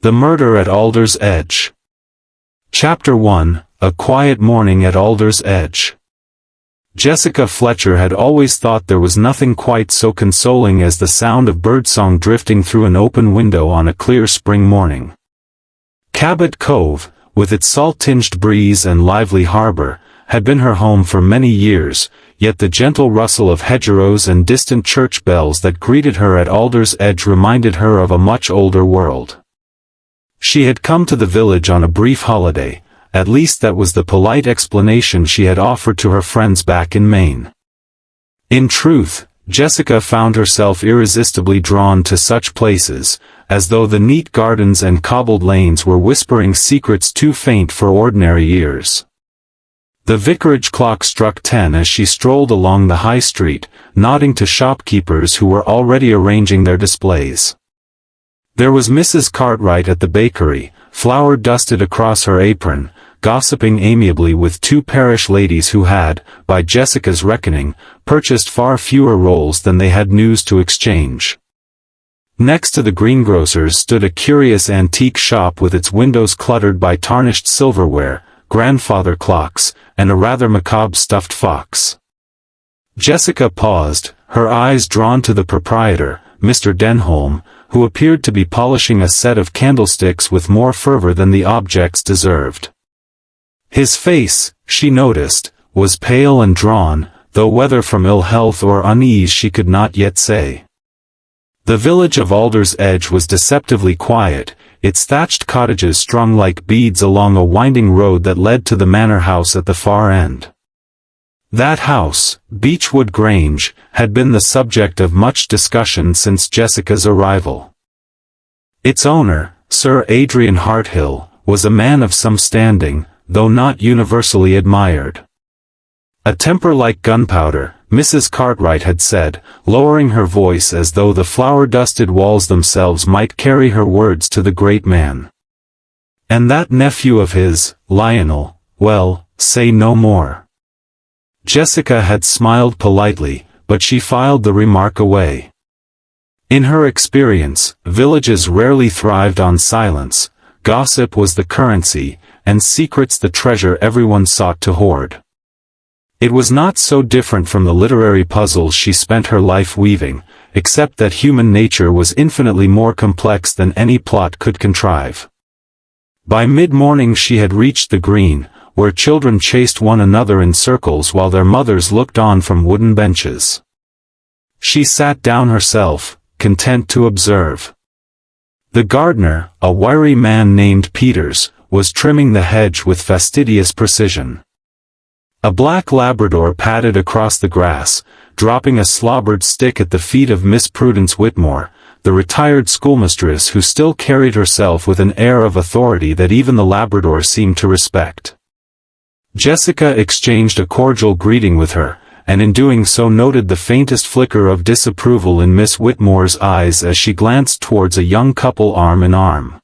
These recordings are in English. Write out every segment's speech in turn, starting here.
The Murder at Alder's Edge. Chapter 1, A Quiet Morning at Alder's Edge. Jessica Fletcher had always thought there was nothing quite so consoling as the sound of birdsong drifting through an open window on a clear spring morning. Cabot Cove, with its salt-tinged breeze and lively harbour, had been her home for many years, yet the gentle rustle of hedgerows and distant church bells that greeted her at Alder's Edge reminded her of a much older world. She had come to the village on a brief holiday, at least that was the polite explanation she had offered to her friends back in Maine. In truth, Jessica found herself irresistibly drawn to such places, as though the neat gardens and cobbled lanes were whispering secrets too faint for ordinary ears. The vicarage clock struck 10 as she strolled along the high street, nodding to shopkeepers who were already arranging their displays. There was Mrs. Cartwright at the bakery, flour dusted across her apron, gossiping amiably with two parish ladies who had, by Jessica's reckoning, purchased far fewer rolls than they had news to exchange. Next to the greengrocer's stood a curious antique shop with its windows cluttered by tarnished silverware, grandfather clocks, and a rather macabre stuffed fox. Jessica paused, her eyes drawn to the proprietor, Mr. Denholm, who appeared to be polishing a set of candlesticks with more fervor than the objects deserved. His face, she noticed, was pale and drawn, though whether from ill health or unease she could not yet say. The village of Alder's Edge was deceptively quiet, its thatched cottages strung like beads along a winding road that led to the manor house at the far end. That house, Beechwood Grange, had been the subject of much discussion since Jessica's arrival. Its owner, Sir Adrian Harthill, was a man of some standing, though not universally admired. A temper like gunpowder, Mrs. Cartwright had said, lowering her voice as though the flour-dusted walls themselves might carry her words to the great man. And that nephew of his, Lionel, well, say no more. Jessica had smiled politely, but she filed the remark away. In her experience, villages rarely thrived on silence, gossip was the currency, and secrets the treasure everyone sought to hoard. It was not so different from the literary puzzles she spent her life weaving, except that human nature was infinitely more complex than any plot could contrive. By mid-morning she had reached the green, where children chased one another in circles while their mothers looked on from wooden benches. She sat down herself, content to observe. The gardener, a wiry man named Peters, was trimming the hedge with fastidious precision. A black Labrador padded across the grass, dropping a slobbered stick at the feet of Miss Prudence Whitmore, the retired schoolmistress who still carried herself with an air of authority that even the Labrador seemed to respect. Jessica exchanged a cordial greeting with her, and in doing so noted the faintest flicker of disapproval in Miss Whitmore's eyes as she glanced towards a young couple arm in arm.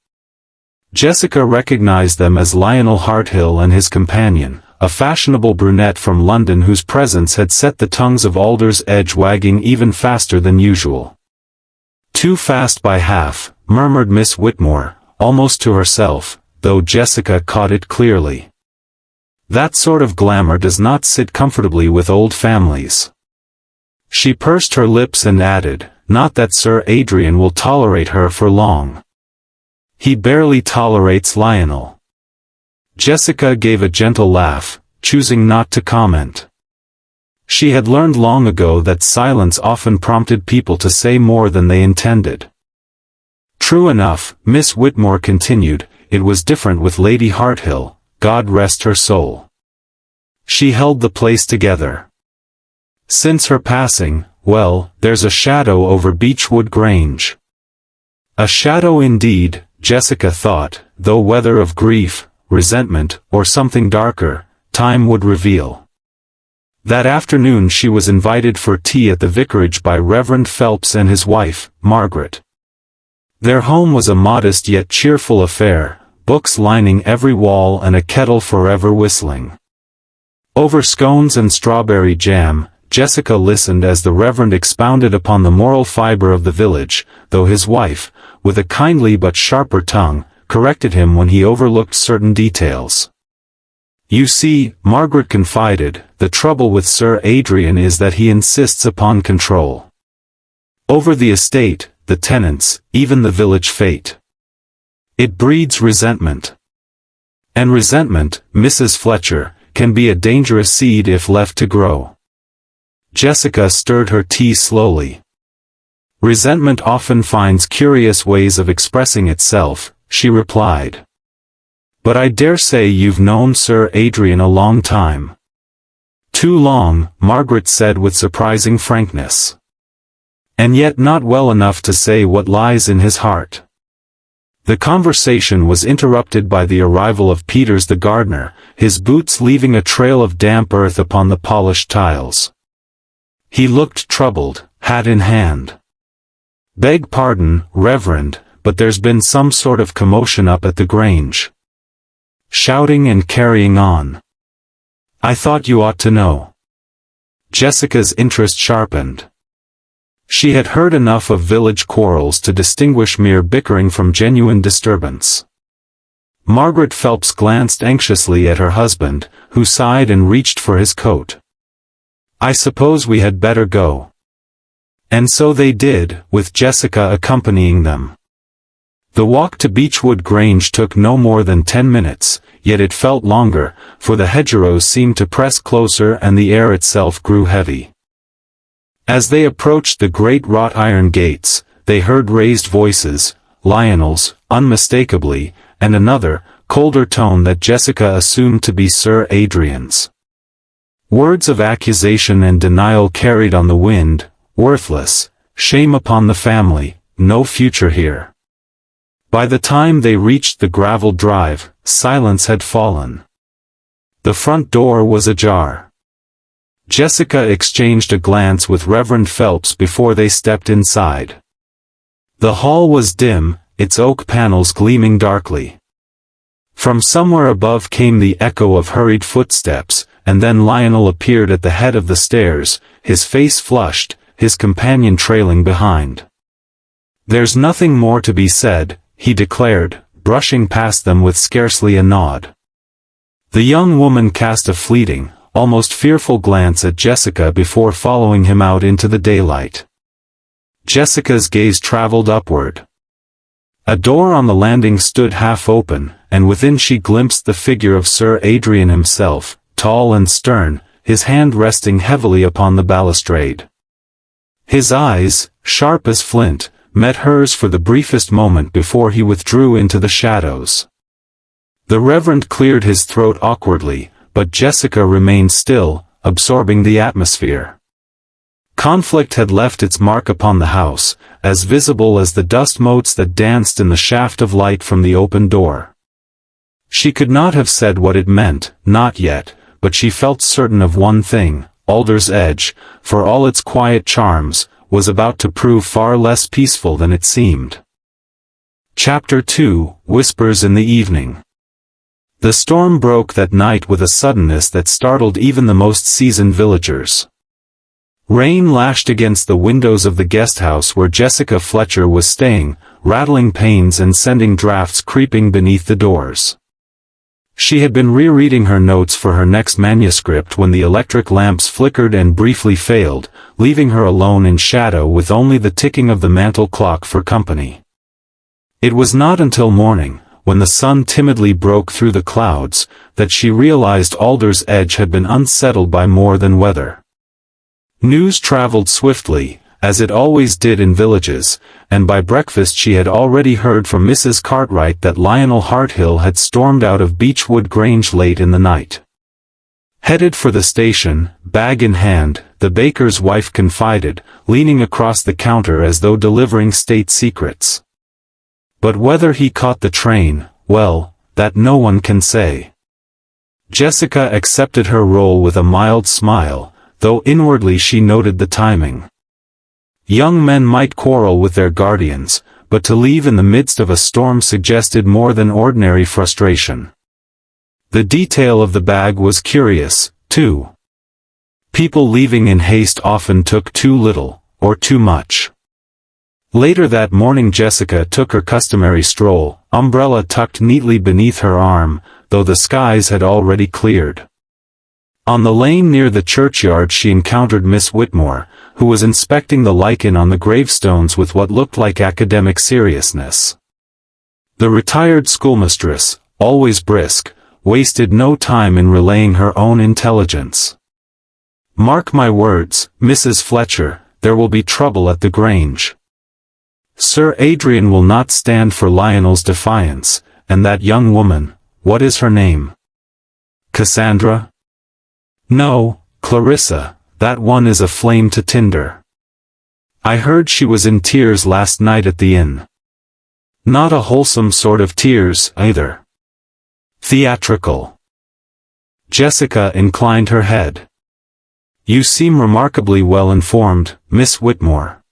Jessica recognized them as Lionel Harthill and his companion, a fashionable brunette from London whose presence had set the tongues of Alder's Edge wagging even faster than usual. "Too fast by half," murmured Miss Whitmore, almost to herself, though Jessica caught it clearly. That sort of glamour does not sit comfortably with old families. She pursed her lips and added, "Not that Sir Adrian will tolerate her for long. He barely tolerates Lionel." Jessica gave a gentle laugh, choosing not to comment. She had learned long ago that silence often prompted people to say more than they intended. True enough, Miss Whitmore continued, it was different with Lady Harthill, God rest her soul. She held the place together. Since her passing, well, there's a shadow over Beechwood Grange. A shadow indeed, Jessica thought, though whether of grief, resentment, or something darker, time would reveal. That afternoon she was invited for tea at the vicarage by Reverend Phelps and his wife, Margaret. Their home was a modest yet cheerful affair, books lining every wall and a kettle forever whistling. Over scones and strawberry jam, Jessica listened as the Reverend expounded upon the moral fibre of the village, though his wife, with a kindly but sharper tongue, corrected him when he overlooked certain details. "You see," Margaret confided, "the trouble with Sir Adrian is that he insists upon control. Over the estate, the tenants, even the village fete. It breeds resentment. And resentment, Mrs. Fletcher, can be a dangerous seed if left to grow." Jessica stirred her tea slowly. "Resentment often finds curious ways of expressing itself," she replied. "But I dare say you've known Sir Adrian a long time." "Too long," Margaret said with surprising frankness. "And yet not well enough to say what lies in his heart." The conversation was interrupted by the arrival of Peters the gardener, his boots leaving a trail of damp earth upon the polished tiles. He looked troubled, hat in hand. "Beg pardon, Reverend, but there's been some sort of commotion up at the Grange. Shouting and carrying on. I thought you ought to know." Jessica's interest sharpened. She had heard enough of village quarrels to distinguish mere bickering from genuine disturbance. Margaret Phelps glanced anxiously at her husband, who sighed and reached for his coat. "I suppose we had better go." And so they did, with Jessica accompanying them. The walk to Beechwood Grange took no more than 10 minutes, yet it felt longer, for the hedgerows seemed to press closer and the air itself grew heavy. As they approached the great wrought iron gates, they heard raised voices, Lionel's, unmistakably, and another, colder tone that Jessica assumed to be Sir Adrian's. Words of accusation and denial carried on the wind, "Worthless, shame upon the family, no future here." By the time they reached the gravel drive, silence had fallen. The front door was ajar. Jessica exchanged a glance with Reverend Phelps before they stepped inside. The hall was dim, its oak panels gleaming darkly. From somewhere above came the echo of hurried footsteps, and then Lionel appeared at the head of the stairs, his face flushed, his companion trailing behind. "There's nothing more to be said," he declared, brushing past them with scarcely a nod. The young woman cast a fleeting, almost fearful glance at Jessica before following him out into the daylight. Jessica's gaze traveled upward. A door on the landing stood half open, and within she glimpsed the figure of Sir Adrian himself, tall and stern, his hand resting heavily upon the balustrade. His eyes, sharp as flint, met hers for the briefest moment before he withdrew into the shadows. The Reverend cleared his throat awkwardly, but Jessica remained still, absorbing the atmosphere. Conflict had left its mark upon the house, as visible as the dust motes that danced in the shaft of light from the open door. She could not have said what it meant, not yet, but she felt certain of one thing: Alders Edge, for all its quiet charms, was about to prove far less peaceful than it seemed. Chapter 2, Whispers in the Evening. The storm broke that night with a suddenness that startled even the most seasoned villagers. Rain lashed against the windows of the guesthouse where Jessica Fletcher was staying, rattling panes and sending drafts creeping beneath the doors. She had been rereading her notes for her next manuscript when the electric lamps flickered and briefly failed, leaving her alone in shadow with only the ticking of the mantel clock for company. It was not until morning, when the sun timidly broke through the clouds, that she realized Alders Edge had been unsettled by more than weather. News traveled swiftly, as it always did in villages, and by breakfast she had already heard from Mrs. Cartwright that Lionel Harthill had stormed out of Beechwood Grange late in the night. Headed for the station, bag in hand, the baker's wife confided, leaning across the counter as though delivering state secrets. But whether he caught the train, well, that no one can say. Jessica accepted her role with a mild smile, though inwardly she noted the timing. Young men might quarrel with their guardians, but to leave in the midst of a storm suggested more than ordinary frustration. The detail of the bag was curious, too. People leaving in haste often took too little, or too much. Later that morning Jessica took her customary stroll, umbrella tucked neatly beneath her arm, though the skies had already cleared. On the lane near the churchyard she encountered Miss Whitmore, who was inspecting the lichen on the gravestones with what looked like academic seriousness. The retired schoolmistress, always brisk, wasted no time in relaying her own intelligence. "Mark my words, Mrs. Fletcher, there will be trouble at the Grange. Sir Adrian will not stand for Lionel's defiance, and that young woman, what is her name? Cassandra? No, Clarissa, that one is a flame to tinder. I heard she was in tears last night at the inn. Not a wholesome sort of tears, either. Theatrical." Jessica inclined her head. "You seem remarkably well informed, Miss Whitmore."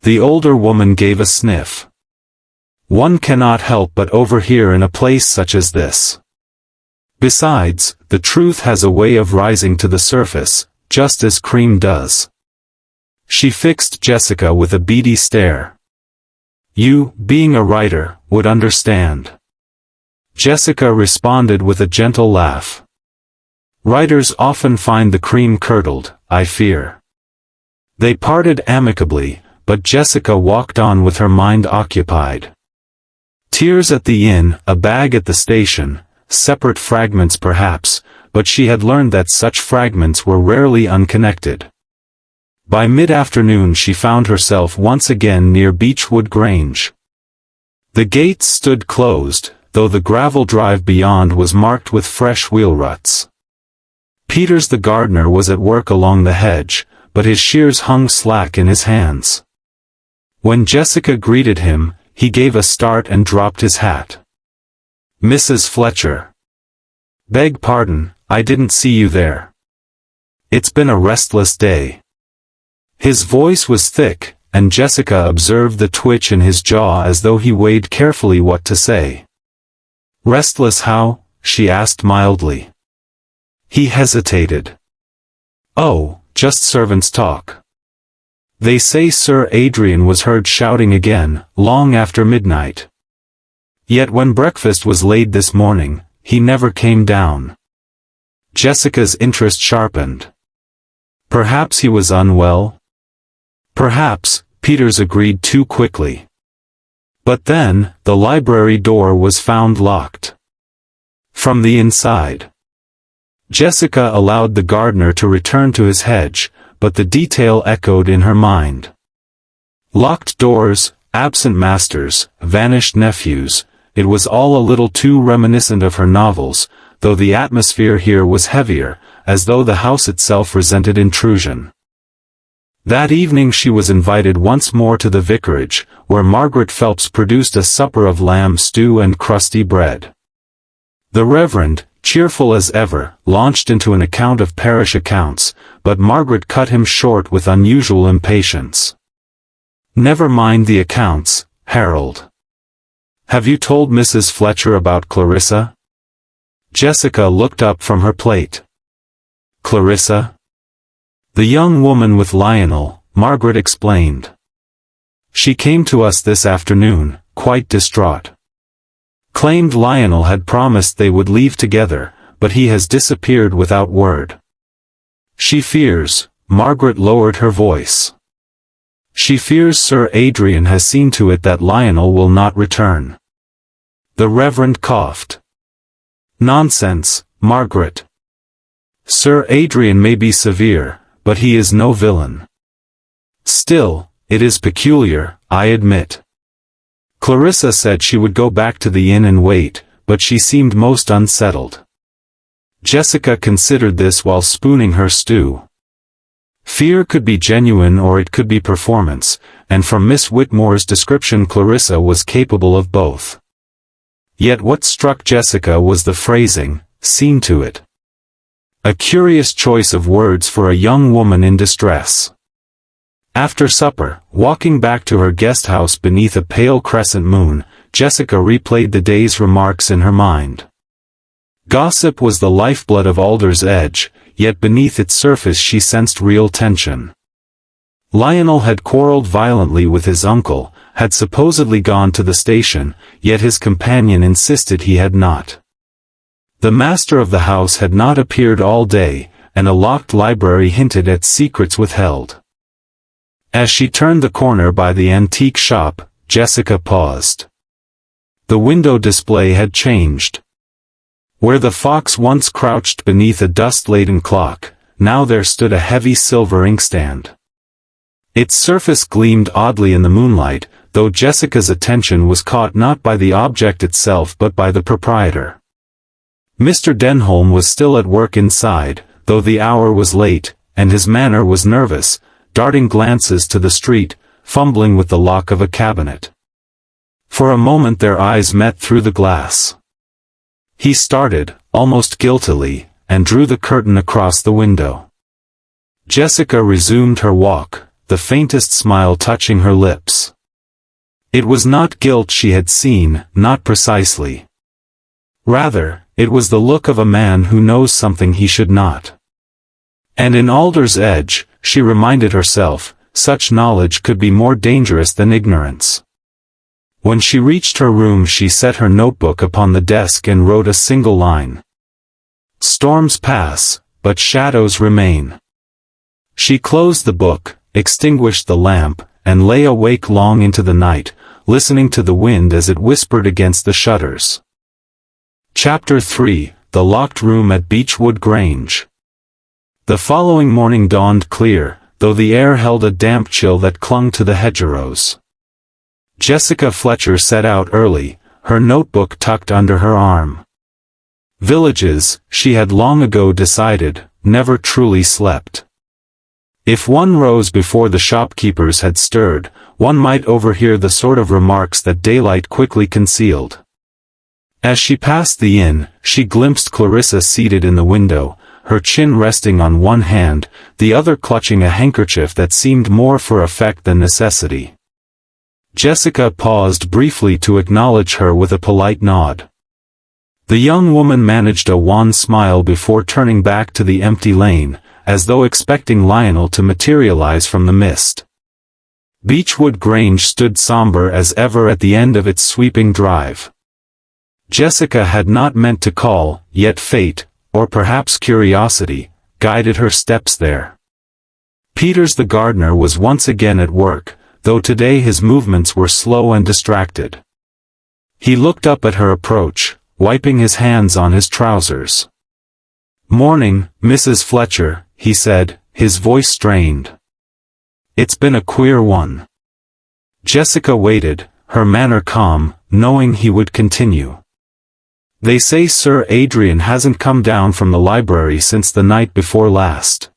The older woman gave a sniff. "One cannot help but overhear in a place such as this. Besides, the truth has a way of rising to the surface, just as cream does." She fixed Jessica with a beady stare. "You, being a writer, would understand." Jessica responded with a gentle laugh. "Writers often find the cream curdled, I fear." They parted amicably, but Jessica walked on with her mind occupied. Tears at the inn, a bag at the station, separate fragments perhaps, but she had learned that such fragments were rarely unconnected. By mid-afternoon she found herself once again near Beechwood Grange. The gates stood closed, though the gravel drive beyond was marked with fresh wheel ruts. Peters the gardener was at work along the hedge, but his shears hung slack in his hands. When Jessica greeted him, he gave a start and dropped his hat. "Mrs. Fletcher. Beg pardon, I didn't see you there. It's been a restless day." His voice was thick, and Jessica observed the twitch in his jaw as though he weighed carefully what to say. "Restless how?" she asked mildly. He hesitated. "Oh, just servants' talk. They say Sir Adrian was heard shouting again, long after midnight. Yet when breakfast was laid this morning, he never came down." Jessica's interest sharpened. "Perhaps he was unwell?" "Perhaps," Peters agreed too quickly. But then, the library door was found locked. From the inside. Jessica allowed the gardener to return to his hedge, but the detail echoed in her mind. Locked doors, absent masters, vanished nephews, it was all a little too reminiscent of her novels, though the atmosphere here was heavier, as though the house itself resented intrusion. That evening she was invited once more to the vicarage, where Margaret Phelps produced a supper of lamb stew and crusty bread. The Reverend, cheerful as ever, launched into an account of parish accounts, but Margaret cut him short with unusual impatience. "Never mind the accounts, Harold. Have you told Mrs. Fletcher about Clarissa?" Jessica looked up from her plate. "Clarissa?" "The young woman with Lionel," Margaret explained. "She came to us this afternoon, quite distraught. Claimed Lionel had promised they would leave together, but he has disappeared without word. She fears," Margaret lowered her voice. "She fears Sir Adrian has seen to it that Lionel will not return." The Reverend coughed. "Nonsense, Margaret. Sir Adrian may be severe, but he is no villain. Still, it is peculiar, I admit. Clarissa said she would go back to the inn and wait, but she seemed most unsettled." Jessica considered this while spooning her stew. Fear could be genuine or it could be performance, and from Miss Whitmore's description Clarissa was capable of both. Yet what struck Jessica was the phrasing, "seen to it." A curious choice of words for a young woman in distress. After supper, walking back to her guest house beneath a pale crescent moon, Jessica replayed the day's remarks in her mind. Gossip was the lifeblood of Alders Edge, yet beneath its surface she sensed real tension. Lionel had quarreled violently with his uncle, had supposedly gone to the station, yet his companion insisted he had not. The master of the house had not appeared all day, and a locked library hinted at secrets withheld. As she turned the corner by the antique shop, Jessica paused. The window display had changed. Where the fox once crouched beneath a dust-laden clock, now there stood a heavy silver inkstand. Its surface gleamed oddly in the moonlight, though Jessica's attention was caught not by the object itself but by the proprietor. Mr. Denholm was still at work inside, though the hour was late, and his manner was nervous, darting glances to the street, fumbling with the lock of a cabinet. For a moment their eyes met through the glass. He started, almost guiltily, and drew the curtain across the window. Jessica resumed her walk, the faintest smile touching her lips. It was not guilt she had seen, not precisely. Rather, it was the look of a man who knows something he should not. And in Alder's Edge, she reminded herself, such knowledge could be more dangerous than ignorance. When she reached her room she set her notebook upon the desk and wrote a single line. Storms pass, but shadows remain. She closed the book, extinguished the lamp, and lay awake long into the night, listening to the wind as it whispered against the shutters. Chapter 3, The Locked Room at Beechwood Grange. The following morning dawned clear, though the air held a damp chill that clung to the hedgerows. Jessica Fletcher set out early, her notebook tucked under her arm. Villages, she had long ago decided, never truly slept. If one rose before the shopkeepers had stirred, one might overhear the sort of remarks that daylight quickly concealed. As she passed the inn, she glimpsed Clarissa seated in the window, her chin resting on one hand, the other clutching a handkerchief that seemed more for effect than necessity. Jessica paused briefly to acknowledge her with a polite nod. The young woman managed a wan smile before turning back to the empty lane, as though expecting Lionel to materialize from the mist. Beechwood Grange stood somber as ever at the end of its sweeping drive. Jessica had not meant to call, yet fate, or perhaps curiosity, guided her steps there. Peters the gardener was once again at work, though today his movements were slow and distracted. He looked up at her approach, wiping his hands on his trousers. "Morning, Mrs. Fletcher," he said, his voice strained. "It's been a queer one." Jessica waited, her manner calm, knowing he would continue. "They say Sir Adrian hasn't come down from the library since the night before last.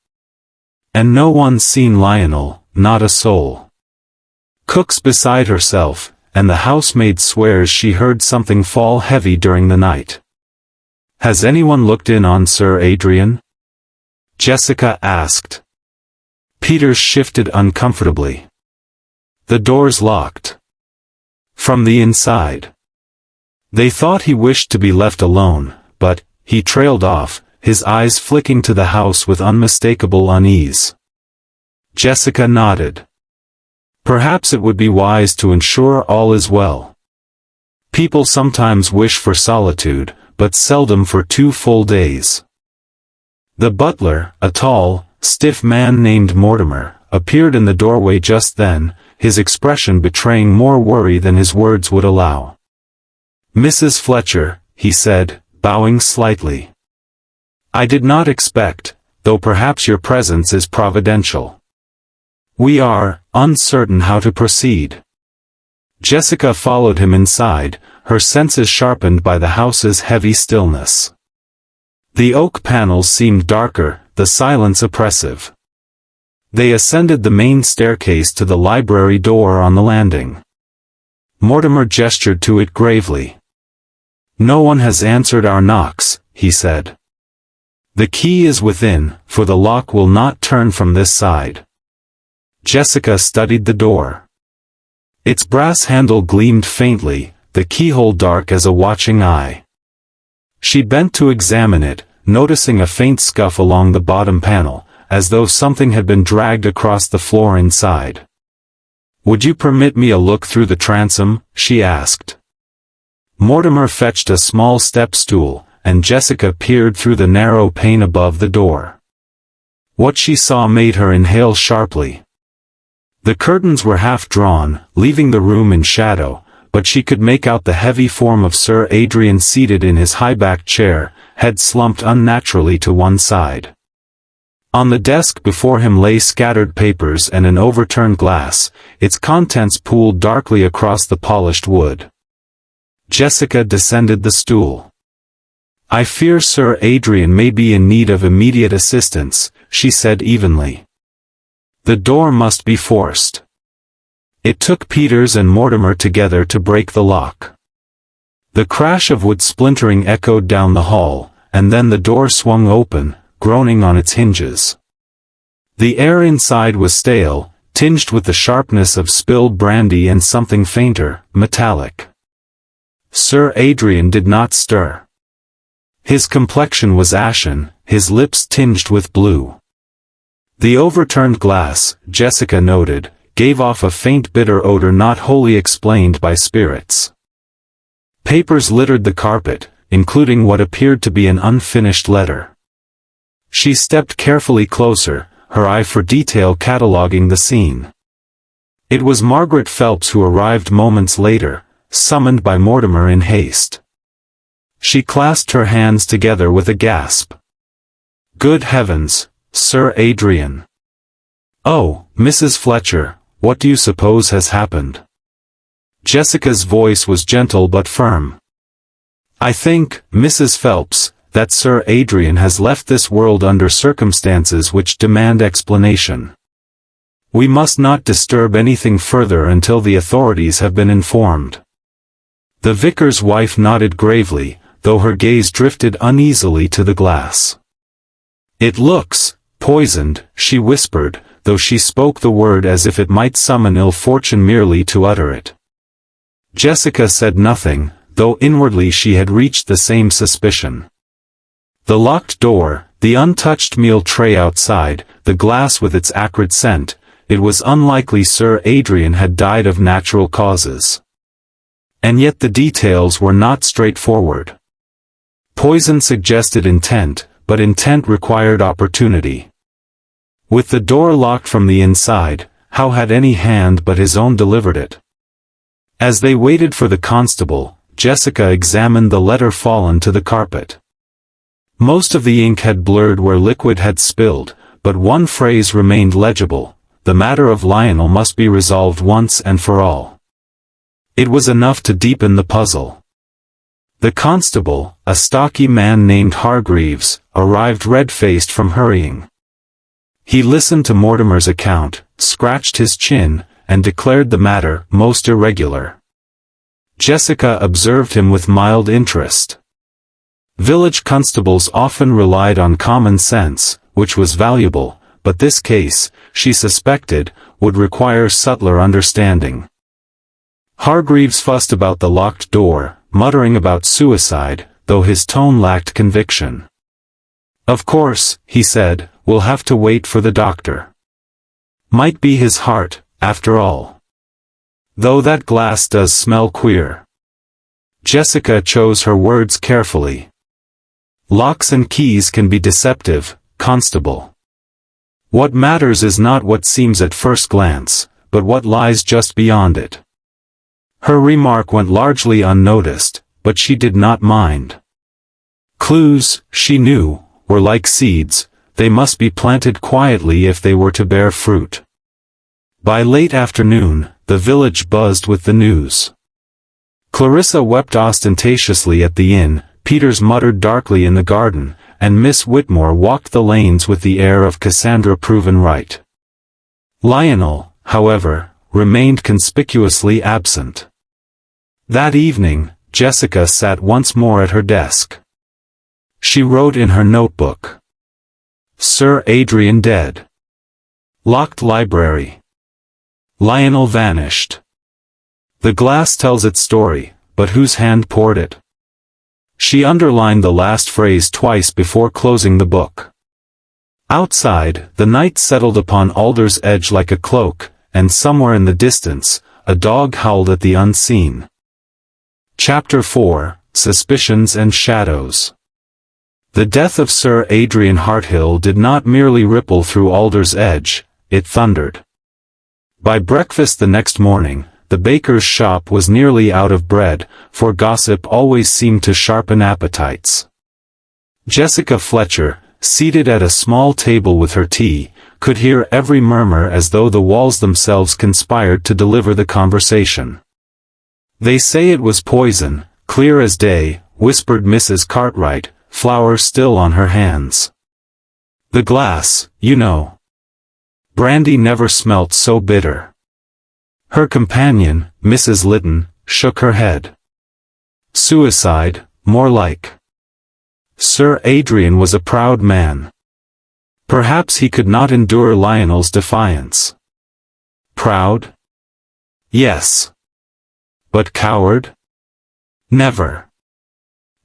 And no one's seen Lionel, not a soul. Cook's beside herself, and the housemaid swears she heard something fall heavy during the night. Has anyone looked in on Sir Adrian?" Jessica asked. Peters shifted uncomfortably. "The door's locked. From the inside. They thought he wished to be left alone, but," he trailed off, his eyes flicking to the house with unmistakable unease. Jessica nodded. "Perhaps it would be wise to ensure all is well. People sometimes wish for solitude, but seldom for 2 full days." The butler, a tall, stiff man named Mortimer, appeared in the doorway just then, his expression betraying more worry than his words would allow. "Mrs. Fletcher," he said, bowing slightly. "I did not expect, though perhaps your presence is providential. We are uncertain how to proceed." Jessica followed him inside, her senses sharpened by the house's heavy stillness. The oak panels seemed darker, the silence oppressive. They ascended the main staircase to the library door on the landing. Mortimer gestured to it gravely. "No one has answered our knocks," he said. "The key is within, for the lock will not turn from this side." Jessica studied the door. Its brass handle gleamed faintly, the keyhole dark as a watching eye. She bent to examine it, noticing a faint scuff along the bottom panel, as though something had been dragged across the floor inside. "Would you permit me a look through the transom?" she asked. Mortimer fetched a small step-stool, and Jessica peered through the narrow pane above the door. What she saw made her inhale sharply. The curtains were half drawn, leaving the room in shadow, but she could make out the heavy form of Sir Adrian seated in his high-backed chair, head slumped unnaturally to one side. On the desk before him lay scattered papers and an overturned glass, its contents pooled darkly across the polished wood. Jessica descended the stool. "I fear Sir Adrian may be in need of immediate assistance," she said evenly. "The door must be forced." It took Peters and Mortimer together to break the lock. The crash of wood splintering echoed down the hall, and then the door swung open, groaning on its hinges. The air inside was stale, tinged with the sharpness of spilled brandy and something fainter, metallic. Sir Adrian did not stir. His complexion was ashen, his lips tinged with blue. The overturned glass, Jessica noted, gave off a faint bitter odor not wholly explained by spirits. Papers littered the carpet, including what appeared to be an unfinished letter. She stepped carefully closer, her eye for detail cataloguing the scene. It was Margaret Phelps who arrived moments later, summoned by Mortimer in haste. She clasped her hands together with a gasp. "Good heavens, Sir Adrian! Oh, Mrs. Fletcher, what do you suppose has happened?" Jessica's voice was gentle but firm. "I think, Mrs. Phelps, that Sir Adrian has left this world under circumstances which demand explanation. We must not disturb anything further until the authorities have been informed." The vicar's wife nodded gravely, though her gaze drifted uneasily to the glass. "It looks poisoned," she whispered, though she spoke the word as if it might summon ill fortune merely to utter it. Jessica said nothing, though inwardly she had reached the same suspicion. The locked door, the untouched meal tray outside, the glass with its acrid scent, it was unlikely Sir Adrian had died of natural causes. And yet the details were not straightforward. Poison suggested intent, but intent required opportunity. With the door locked from the inside, how had any hand but his own delivered it? As they waited for the constable, Jessica examined the letter fallen to the carpet. Most of the ink had blurred where liquid had spilled, but one phrase remained legible: "The matter of Lionel must be resolved once and for all." It was enough to deepen the puzzle. The constable, a stocky man named Hargreaves, arrived red-faced from hurrying. He listened to Mortimer's account, scratched his chin, and declared the matter most irregular. Jessica observed him with mild interest. Village constables often relied on common sense, which was valuable, but this case, she suspected, would require subtler understanding. Hargreaves fussed about the locked door, muttering about suicide, though his tone lacked conviction. "Of course," he said, "we'll have to wait for the doctor. Might be his heart, after all. Though that glass does smell queer." Jessica chose her words carefully. "Locks and keys can be deceptive, constable. What matters is not what seems at first glance, but what lies just beyond it." Her remark went largely unnoticed, but she did not mind. Clues, she knew, were like seeds, they must be planted quietly if they were to bear fruit. By late afternoon, the village buzzed with the news. Clarissa wept ostentatiously at the inn, Peters muttered darkly in the garden, and Miss Whitmore walked the lanes with the air of Cassandra proven right. Lionel, however, remained conspicuously absent. That evening, Jessica sat once more at her desk. She wrote in her notebook. Sir Adrian dead. Locked library. Lionel vanished. The glass tells its story, but whose hand poured it? She underlined the last phrase twice before closing the book. Outside, the night settled upon Alder's edge like a cloak, and somewhere in the distance, a dog howled at the unseen. Chapter 4, Suspicions and Shadows. The death of Sir Adrian Harthill did not merely ripple through Alder's edge, it thundered. By breakfast the next morning, the baker's shop was nearly out of bread, for gossip always seemed to sharpen appetites. Jessica Fletcher, seated at a small table with her tea, could hear every murmur as though the walls themselves conspired to deliver the conversation. "They say it was poison, clear as day," whispered Mrs. Cartwright, flour still on her hands. "The glass, you know. Brandy never smelt so bitter." Her companion, Mrs. Lytton, shook her head. "Suicide, more like." Sir Adrian was a proud man. Perhaps he could not endure Lionel's defiance. Proud? Yes. But coward? Never.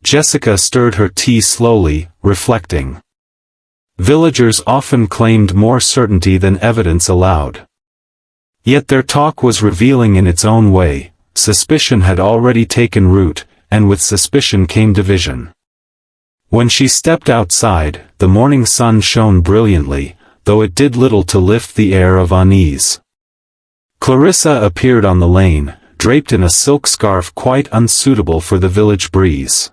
Jessica stirred her tea slowly, reflecting. Villagers often claimed more certainty than evidence allowed. Yet their talk was revealing in its own way. Suspicion had already taken root, and with suspicion came division. When she stepped outside, the morning sun shone brilliantly, though it did little to lift the air of unease. Clarissa appeared on the lane, draped in a silk scarf quite unsuitable for the village breeze.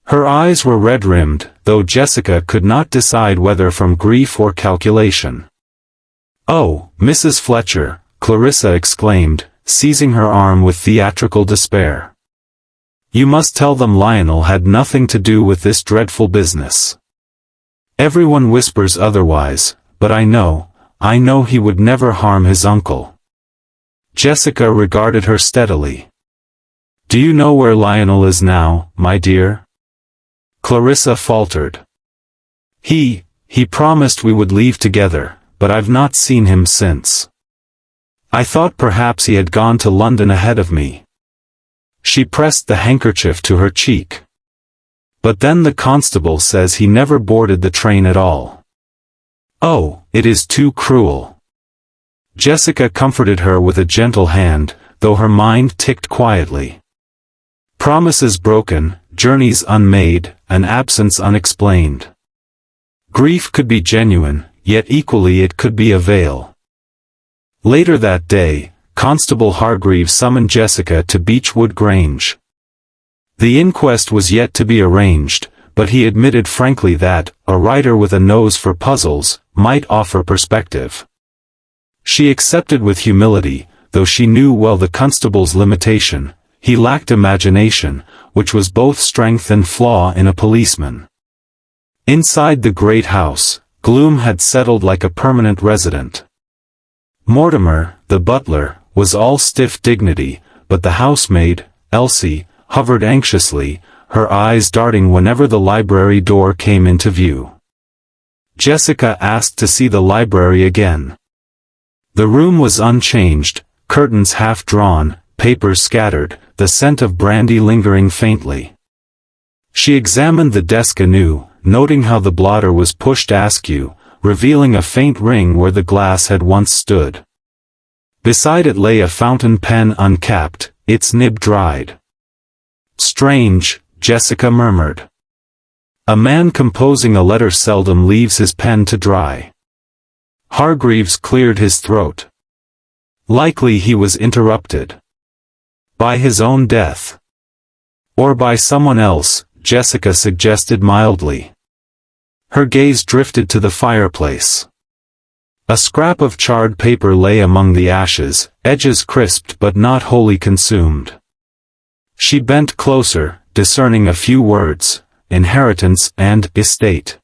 Her eyes were red-rimmed, though Jessica could not decide whether from grief or calculation. "Oh, Mrs. Fletcher," Clarissa exclaimed, seizing her arm with theatrical despair. "You must tell them Lionel had nothing to do with this dreadful business. Everyone whispers otherwise, but I know he would never harm his uncle." Jessica regarded her steadily. "Do you know where Lionel is now, my dear?" Clarissa faltered. He promised we would leave together, but I've not seen him since. I thought perhaps he had gone to London ahead of me." She pressed the handkerchief to her cheek. "But then the constable says he never boarded the train at all." "Oh, it is too cruel." Jessica comforted her with a gentle hand, though her mind ticked quietly. Promises broken, journeys unmade, an absence unexplained. Grief could be genuine, yet equally it could be a veil. Later that day, Constable Hargreaves summoned Jessica to Beechwood Grange. The inquest was yet to be arranged, but he admitted frankly that a writer with a nose for puzzles might offer perspective. She accepted with humility, though she knew well the constable's limitation. He lacked imagination, which was both strength and flaw in a policeman. Inside the great house, gloom had settled like a permanent resident. Mortimer, the butler, was all stiff dignity, but the housemaid, Elsie, hovered anxiously, her eyes darting whenever the library door came into view. Jessica asked to see the library again. The room was unchanged, curtains half drawn, papers scattered, the scent of brandy lingering faintly. She examined the desk anew, noting how the blotter was pushed askew, revealing a faint ring where the glass had once stood. Beside it lay a fountain pen uncapped, its nib dried. "Strange," Jessica murmured. "A man composing a letter seldom leaves his pen to dry." Hargreaves cleared his throat. Likely he was interrupted. By his own death. Or by someone else, Jessica suggested mildly. Her gaze drifted to the fireplace. A scrap of charred paper lay among the ashes, edges crisped but not wholly consumed. She bent closer, discerning a few words: inheritance and estate.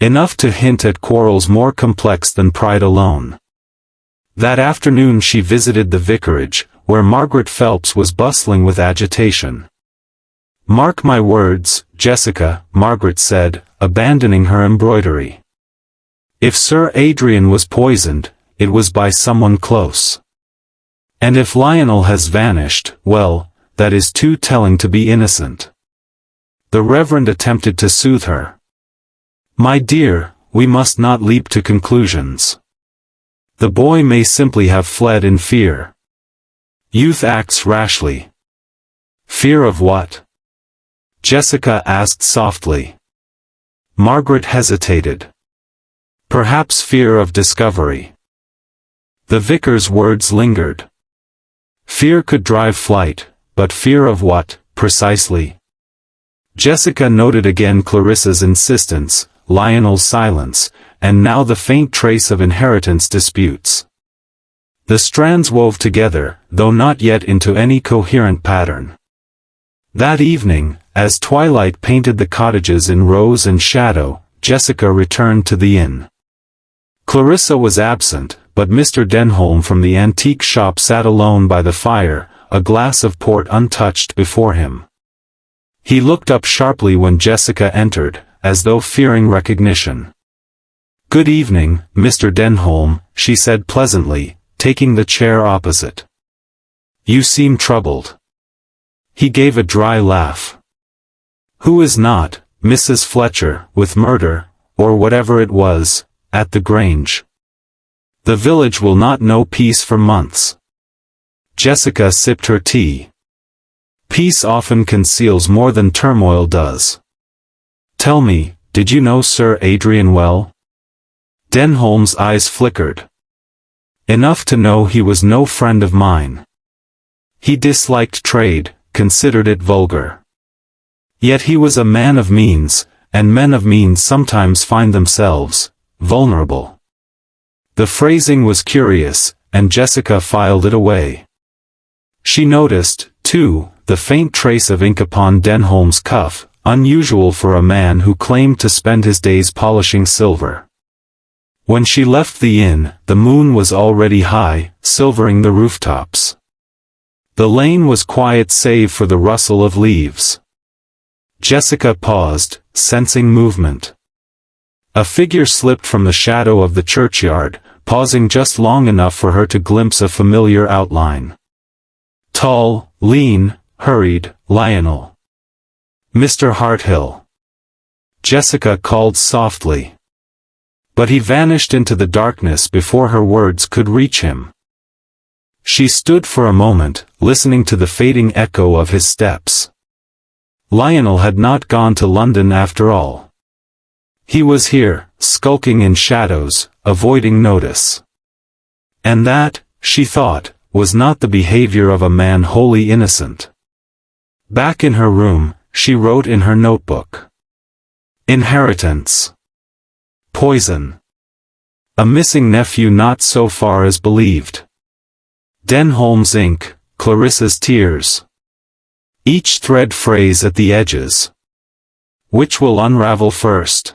Enough to hint at quarrels more complex than pride alone. That afternoon she visited the vicarage, where Margaret Phelps was bustling with agitation. "Mark my words, Jessica," Margaret said, abandoning her embroidery. "If Sir Adrian was poisoned, it was by someone close. And if Lionel has vanished, well, that is too telling to be innocent." The Reverend attempted to soothe her. "My dear, we must not leap to conclusions. The boy may simply have fled in fear. Youth acts rashly. Fear of what? Jessica asked softly. Margaret hesitated. Perhaps fear of discovery. The vicar's words lingered. Fear could drive flight, but fear of what, precisely? Jessica noted again Clarissa's insistence, Lionel's silence, and now the faint trace of inheritance disputes. The strands wove together, though not yet into any coherent pattern. That evening, as twilight painted the cottages in rose and shadow, Jessica returned to the inn. Clarissa was absent, but Mr. Denholm from the antique shop sat alone by the fire, a glass of port untouched before him. He looked up sharply when Jessica entered, as though fearing recognition. "Good evening, Mr. Denholm," she said pleasantly, taking the chair opposite. "You seem troubled." He gave a dry laugh. "Who is not, Mrs. Fletcher, with murder, or whatever it was, at the Grange? The village will not know peace for months." Jessica sipped her tea. "Peace often conceals more than turmoil does. Tell me, did you know Sir Adrian well?" Denholm's eyes flickered. "Enough to know he was no friend of mine. He disliked trade, considered it vulgar. Yet he was a man of means, and men of means sometimes find themselves vulnerable." The phrasing was curious, and Jessica filed it away. She noticed, too, the faint trace of ink upon Denholm's cuff, unusual for a man who claimed to spend his days polishing silver. When she left the inn, the moon was already high, silvering the rooftops. The lane was quiet save for the rustle of leaves. Jessica paused, sensing movement. A figure slipped from the shadow of the churchyard, pausing just long enough for her to glimpse a familiar outline. Tall, lean, hurried, Lionel. "Mr. Harthill." Jessica called softly. But he vanished into the darkness before her words could reach him. She stood for a moment, listening to the fading echo of his steps. Lionel had not gone to London after all. He was here, skulking in shadows, avoiding notice. And that, she thought, was not the behavior of a man wholly innocent. Back in her room, she wrote in her notebook. Inheritance. Poison. A missing nephew not so far as believed. Denholm's ink, Clarissa's tears. Each thread phrase at the edges. Which will unravel first?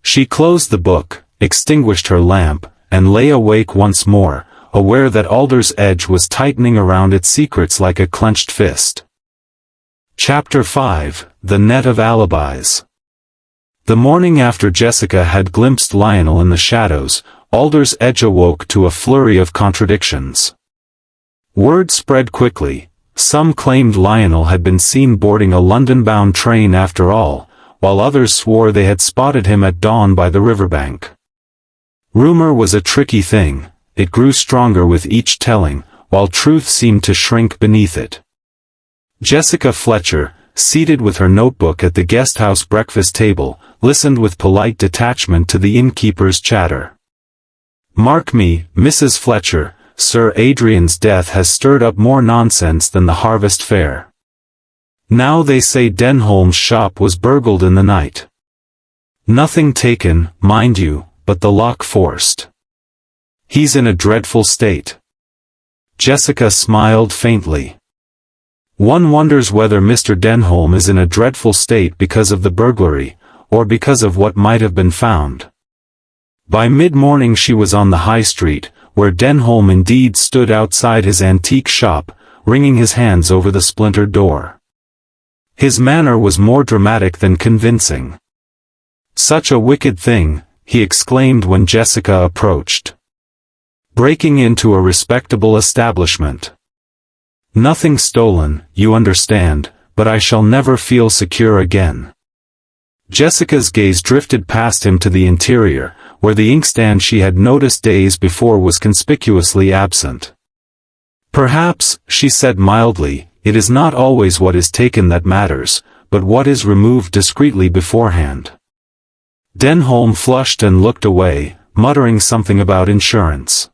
She closed the book, extinguished her lamp, and lay awake once more, aware that Alder's edge was tightening around its secrets like a clenched fist. Chapter 5, The Net of Alibis. The morning after Jessica had glimpsed Lionel in the shadows, Alder's edge awoke to a flurry of contradictions. Word spread quickly. Some claimed Lionel had been seen boarding a London-bound train after all, while others swore they had spotted him at dawn by the riverbank. Rumor was a tricky thing. It grew stronger with each telling, while truth seemed to shrink beneath it. Jessica Fletcher, seated with her notebook at the guesthouse breakfast table, listened with polite detachment to the innkeeper's chatter. "Mark me, Mrs. Fletcher, Sir Adrian's death has stirred up more nonsense than the harvest fair. Now they say Denholm's shop was burgled in the night. Nothing taken, mind you, but the lock forced. He's in a dreadful state." Jessica smiled faintly. One wonders whether Mr. Denholm is in a dreadful state because of the burglary, or because of what might have been found. By mid-morning she was on the high street, where Denholm indeed stood outside his antique shop, wringing his hands over the splintered door. His manner was more dramatic than convincing. "Such a wicked thing," he exclaimed when Jessica approached. "Breaking into a respectable establishment. Nothing stolen, you understand, but I shall never feel secure again." Jessica's gaze drifted past him to the interior, where the inkstand she had noticed days before was conspicuously absent. "Perhaps," she said mildly, "it is not always what is taken that matters, but what is removed discreetly beforehand." Denholm flushed and looked away, muttering something about insurance.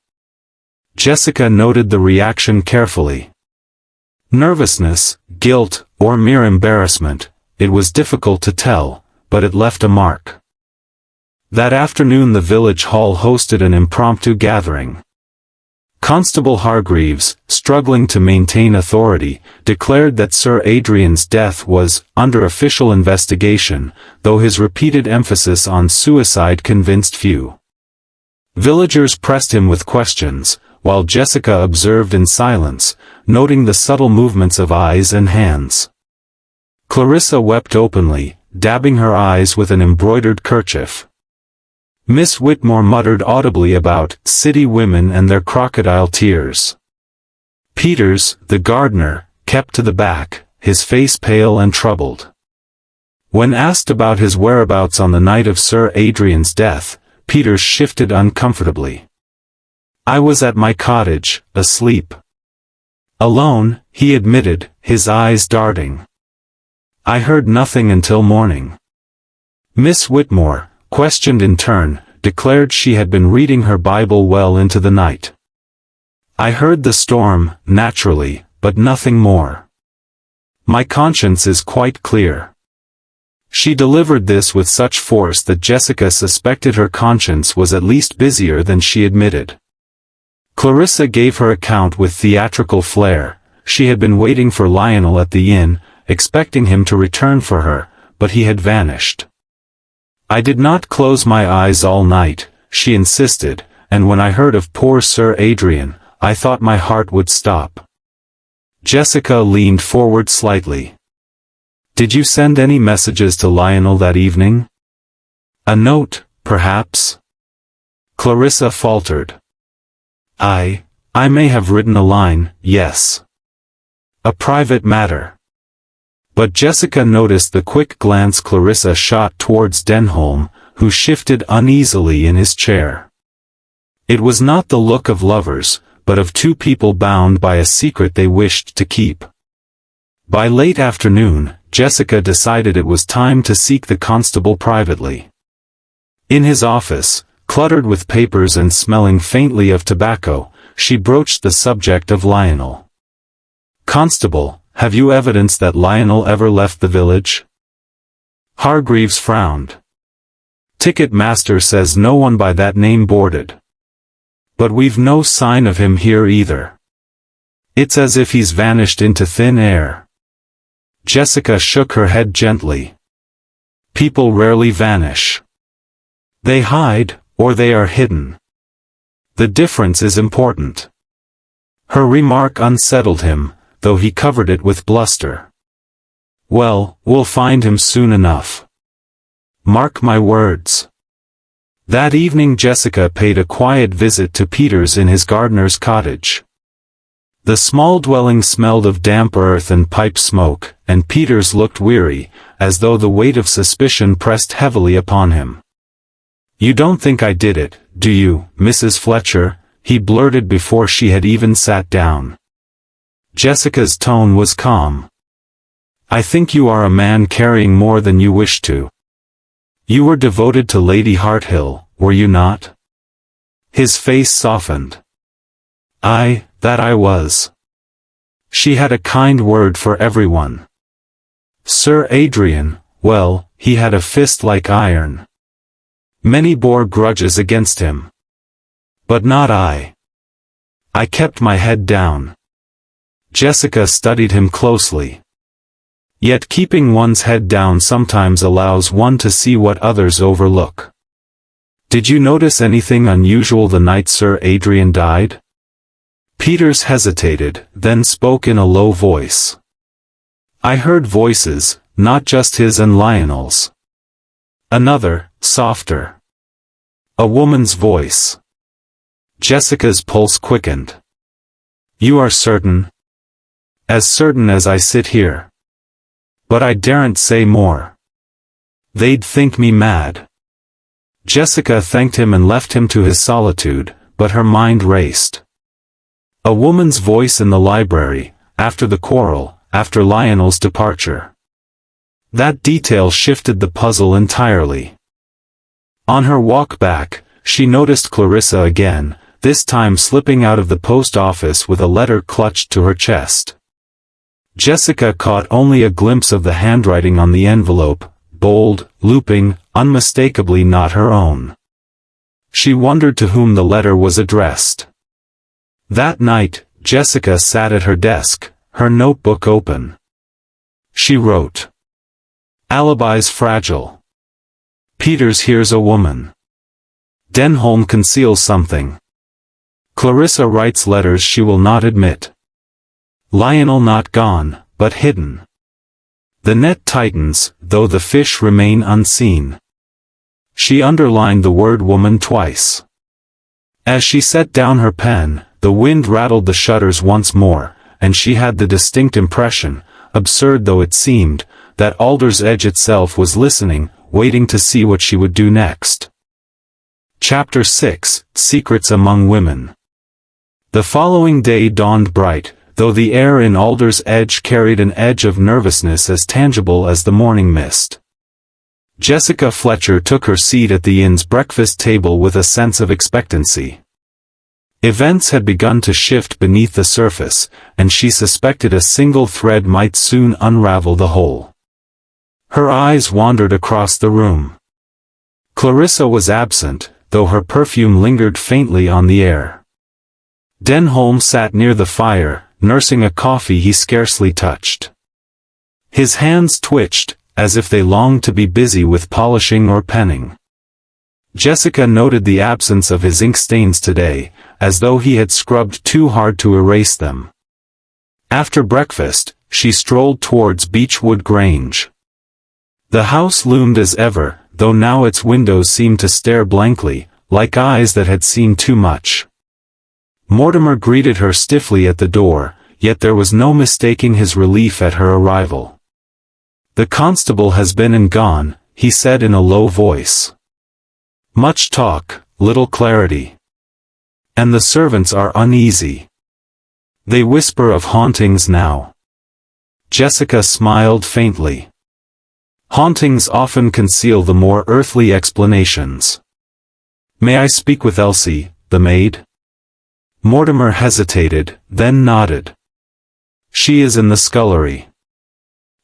Jessica noted the reaction carefully. Nervousness, guilt, or mere embarrassment, it was difficult to tell, but it left a mark. That afternoon the village hall hosted an impromptu gathering. Constable Hargreaves, struggling to maintain authority, declared that Sir Adrian's death was under official investigation, though his repeated emphasis on suicide convinced few. Villagers pressed him with questions, while Jessica observed in silence, noting the subtle movements of eyes and hands. Clarissa wept openly, dabbing her eyes with an embroidered kerchief. Miss Whitmore muttered audibly about city women and their crocodile tears. Peters, the gardener, kept to the back, his face pale and troubled. When asked about his whereabouts on the night of Sir Adrian's death, Peters shifted uncomfortably. "I was at my cottage, asleep." "Alone," he admitted, his eyes darting. "I heard nothing until morning." Miss Whitmore, questioned in turn, declared she had been reading her Bible well into the night. "I heard the storm, naturally, but nothing more. My conscience is quite clear." She delivered this with such force that Jessica suspected her conscience was at least busier than she admitted. Clarissa gave her account with theatrical flair. She had been waiting for Lionel at the inn, expecting him to return for her, but he had vanished. "I did not close my eyes all night," she insisted, "and when I heard of poor Sir Adrian, I thought my heart would stop." Jessica leaned forward slightly. "Did you send any messages to Lionel that evening?" "A note, perhaps?" Clarissa faltered. I may have written a line, yes. A private matter." But Jessica noticed the quick glance Clarissa shot towards Denholm, who shifted uneasily in his chair. It was not the look of lovers, but of two people bound by a secret they wished to keep. By late afternoon, Jessica decided it was time to seek the constable privately. In his office, cluttered with papers and smelling faintly of tobacco, she broached the subject of Lionel. "Constable, have you evidence that Lionel ever left the village?" Hargreaves frowned. "Ticket master says no one by that name boarded. But we've no sign of him here either. It's as if he's vanished into thin air." Jessica shook her head gently. "People rarely vanish. They hide, or they are hidden. The difference is important." Her remark unsettled him, though he covered it with bluster. "Well, we'll find him soon enough. Mark my words." That evening Jessica paid a quiet visit to Peters in his gardener's cottage. The small dwelling smelled of damp earth and pipe smoke, and Peters looked weary, as though the weight of suspicion pressed heavily upon him. "You don't think I did it, do you, Mrs. Fletcher?" he blurted before she had even sat down. Jessica's tone was calm. "I think you are a man carrying more than you wish to. You were devoted to Lady Harthill, were you not?" His face softened. That I was. She had a kind word for everyone. Sir Adrian, well, he had a fist like iron. Many bore grudges against him. But not I. I kept my head down." Jessica studied him closely. "Yet keeping one's head down sometimes allows one to see what others overlook. Did you notice anything unusual the night Sir Adrian died?" Peters hesitated, then spoke in a low voice. "I heard voices, not just his and Lionel's. Another, softer. A woman's voice." Jessica's pulse quickened. "You are certain?" "As certain as I sit here. But I daren't say more." They'd think me mad." Jessica thanked him and left him to his solitude, but her mind raced. A woman's voice in the library, after the quarrel, after Lionel's departure. That detail shifted the puzzle entirely. On her walk back, she noticed Clarissa again, this time slipping out of the post office with a letter clutched to her chest. Jessica caught only a glimpse of the handwriting on the envelope, bold, looping, unmistakably not her own. She wondered to whom the letter was addressed. That night, Jessica sat at her desk, her notebook open. She wrote, "Alibi's fragile. Peters hears a woman. Denholm conceals something. Clarissa writes letters she will not admit. Lionel not gone, but hidden. The net tightens, though the fish remain unseen." She underlined the word woman twice. As she set down her pen, the wind rattled the shutters once more, and she had the distinct impression, absurd though it seemed, that Alders Edge itself was listening, waiting to see what she would do next. Chapter 6, Secrets Among Women. The following day dawned bright, though the air in Alders Edge carried an edge of nervousness as tangible as the morning mist. Jessica Fletcher took her seat at the inn's breakfast table with a sense of expectancy. Events had begun to shift beneath the surface, and she suspected a single thread might soon unravel the whole. Her eyes wandered across the room. Clarissa was absent, though her perfume lingered faintly on the air. Denholm sat near the fire, nursing a coffee he scarcely touched. His hands twitched, as if they longed to be busy with polishing or penning. Jessica noted the absence of his ink stains today, as though he had scrubbed too hard to erase them. After breakfast, she strolled towards Beechwood Grange. The house loomed as ever, though now its windows seemed to stare blankly, like eyes that had seen too much. Mortimer greeted her stiffly at the door, yet there was no mistaking his relief at her arrival. "The constable has been and gone," he said in a low voice. "Much talk, little clarity. And the servants are uneasy. They whisper of hauntings now." Jessica smiled faintly. Hauntings often conceal the more earthly explanations. "May I speak with Elsie, the maid?" Mortimer hesitated, then nodded. "She is in the scullery."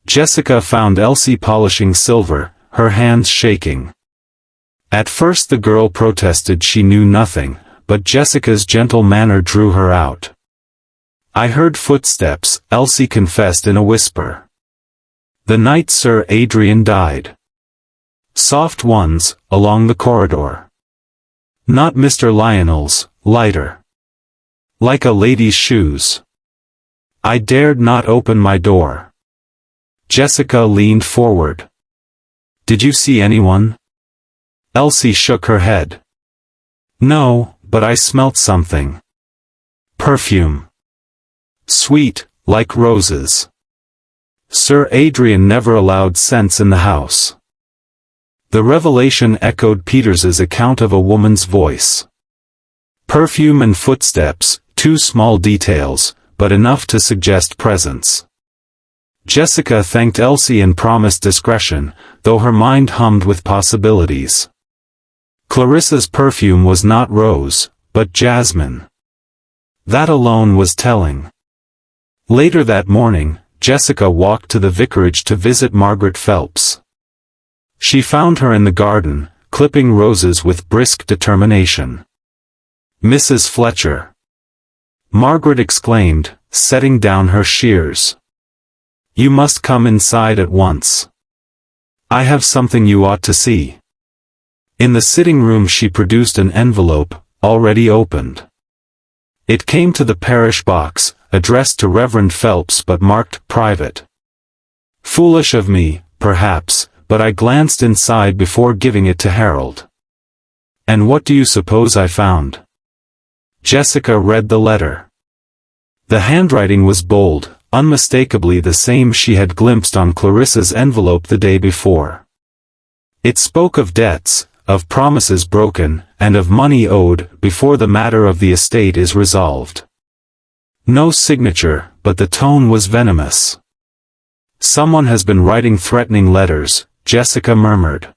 Jessica found Elsie polishing silver, her hands shaking. At first the girl protested she knew nothing, but Jessica's gentle manner drew her out. "I heard footsteps," Elsie confessed in a whisper. "The night Sir Adrian died. Soft ones, along the corridor. Not Mr. Lionel's, lighter. Like a lady's shoes. I dared not open my door." Jessica leaned forward. "Did you see anyone?" Elsie shook her head. "No, but I smelt something. Perfume. Sweet, like roses. Sir Adrian never allowed scents in the house." The revelation echoed Peters's account of a woman's voice. Perfume and footsteps, two small details, but enough to suggest presence. Jessica thanked Elsie and promised discretion, though her mind hummed with possibilities. Clarissa's perfume was not rose, but jasmine. That alone was telling. Later that morning, Jessica walked to the vicarage to visit Margaret Phelps. She found her in the garden, clipping roses with brisk determination. "Mrs. Fletcher!" Margaret exclaimed, setting down her shears. "You must come inside at once. I have something you ought to see." In the sitting room she produced an envelope, already opened. It came to the parish box, addressed to Reverend Phelps but marked private. Foolish of me, perhaps, but I glanced inside before giving it to Harold. And what do you suppose I found? Jessica read the letter. The handwriting was bold, unmistakably the same she had glimpsed on Clarissa's envelope the day before. It spoke of debts, of promises broken, and of money owed before the matter of the estate is resolved. No signature, but the tone was venomous. "Someone has been writing threatening letters," Jessica murmured.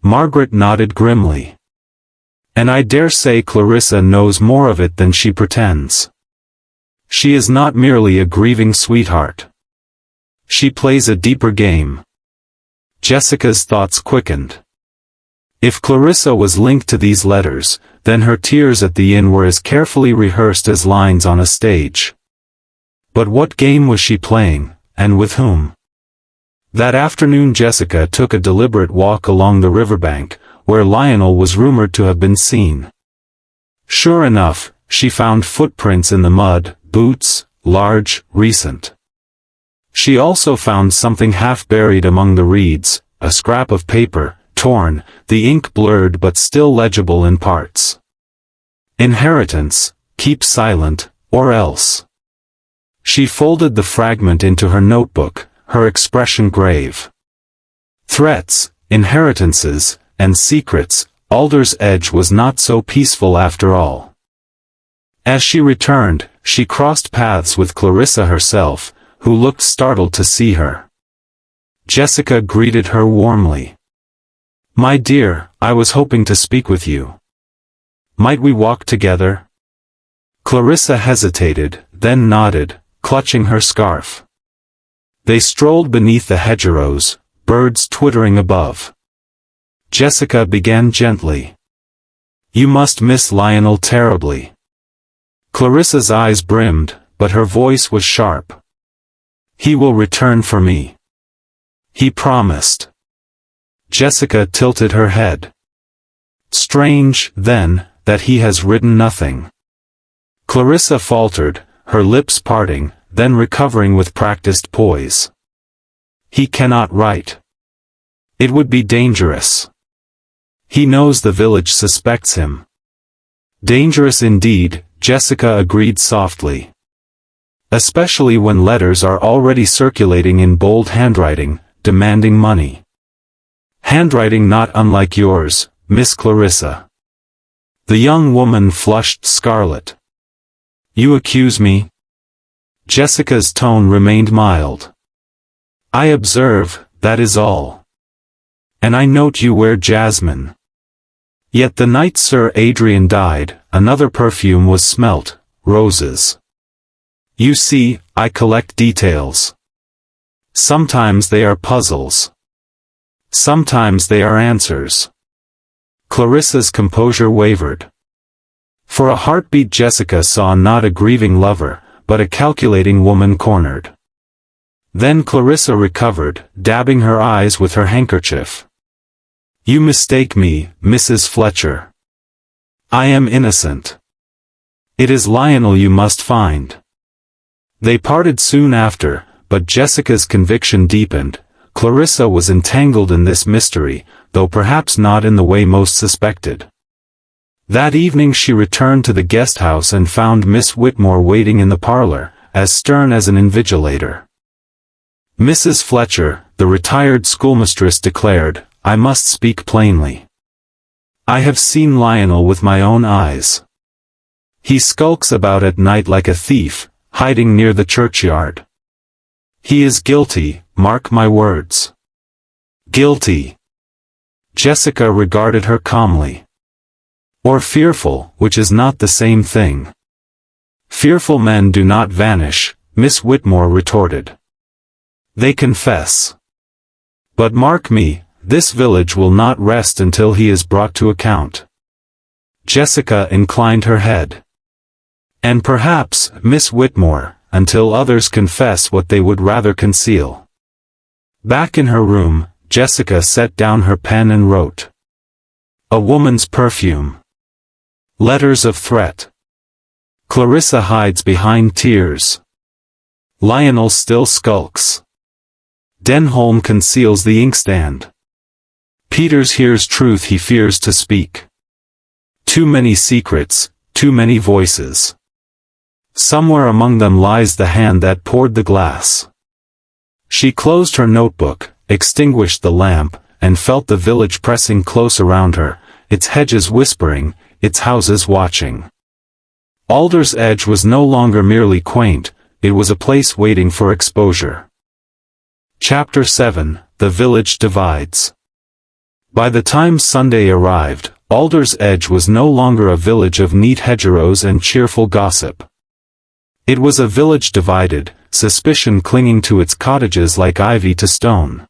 Margaret nodded grimly. "And I dare say Clarissa knows more of it than she pretends. She is not merely a grieving sweetheart. She plays a deeper game." Jessica's thoughts quickened. If Clarissa was linked to these letters, then her tears at the inn were as carefully rehearsed as lines on a stage. But what game was she playing, and with whom? That afternoon Jessica took a deliberate walk along the riverbank, where Lionel was rumored to have been seen. Sure enough, she found footprints in the mud, boots, large, recent. She also found something half buried among the reeds, a scrap of paper, torn, the ink blurred but still legible in parts. "Inheritance, keep silent, or else." She folded the fragment into her notebook, her expression grave. Threats, inheritances, and secrets, Alders Edge was not so peaceful after all. As she returned, she crossed paths with Clarissa herself, who looked startled to see her. Jessica greeted her warmly. "My dear, I was hoping to speak with you. Might we walk together?" Clarissa hesitated, then nodded, clutching her scarf. They strolled beneath the hedgerows, birds twittering above. Jessica began gently. "You must miss Lionel terribly." Clarissa's eyes brimmed, but her voice was sharp. "He will return for me. He promised." Jessica tilted her head. "Strange, then, that he has written nothing." Clarissa faltered, her lips parting, then recovering with practiced poise. "He cannot write. It would be dangerous. He knows the village suspects him." "Dangerous indeed," Jessica agreed softly. "Especially when letters are already circulating in bold handwriting, demanding money. Handwriting not unlike yours, Miss Clarissa." The young woman flushed scarlet. "You accuse me?" Jessica's tone remained mild. "I observe, that is all. And I note you wear jasmine. Yet the night Sir Adrian died, another perfume was smelt, roses. You see, I collect details. Sometimes they are puzzles. Sometimes they are answers." Clarissa's composure wavered. For a heartbeat Jessica saw not a grieving lover, but a calculating woman cornered. Then Clarissa recovered, dabbing her eyes with her handkerchief. "You mistake me, Mrs. Fletcher. I am innocent. It is Lionel you must find." They parted soon after, but Jessica's conviction deepened. Clarissa was entangled in this mystery, though perhaps not in the way most suspected. That evening she returned to the guest house and found Miss Whitmore waiting in the parlor, as stern as an invigilator. "Mrs. Fletcher," the retired schoolmistress declared, "I must speak plainly. I have seen Lionel with my own eyes. He skulks about at night like a thief, hiding near the churchyard. He is guilty, mark my words. Guilty." Jessica regarded her calmly. "Or fearful, which is not the same thing." "Fearful men do not vanish," Miss Whitmore retorted. "They confess. But mark me, this village will not rest until he is brought to account." Jessica inclined her head. "And perhaps, Miss Whitmore, until others confess what they would rather conceal." Back in her room, Jessica set down her pen and wrote. "A woman's perfume. Letters of threat. Clarissa hides behind tears. Lionel still skulks. Denholm conceals the inkstand. Peters hears truth he fears to speak. Too many secrets, too many voices. Somewhere among them lies the hand that poured the glass." She closed her notebook, extinguished the lamp, and felt the village pressing close around her, its hedges whispering, its houses watching. Alders Edge was no longer merely quaint, it was a place waiting for exposure. Chapter 7, The Village Divides. By the time Sunday arrived, Alders Edge was no longer a village of neat hedgerows and cheerful gossip. It was a village divided, suspicion clinging to its cottages like ivy to stone.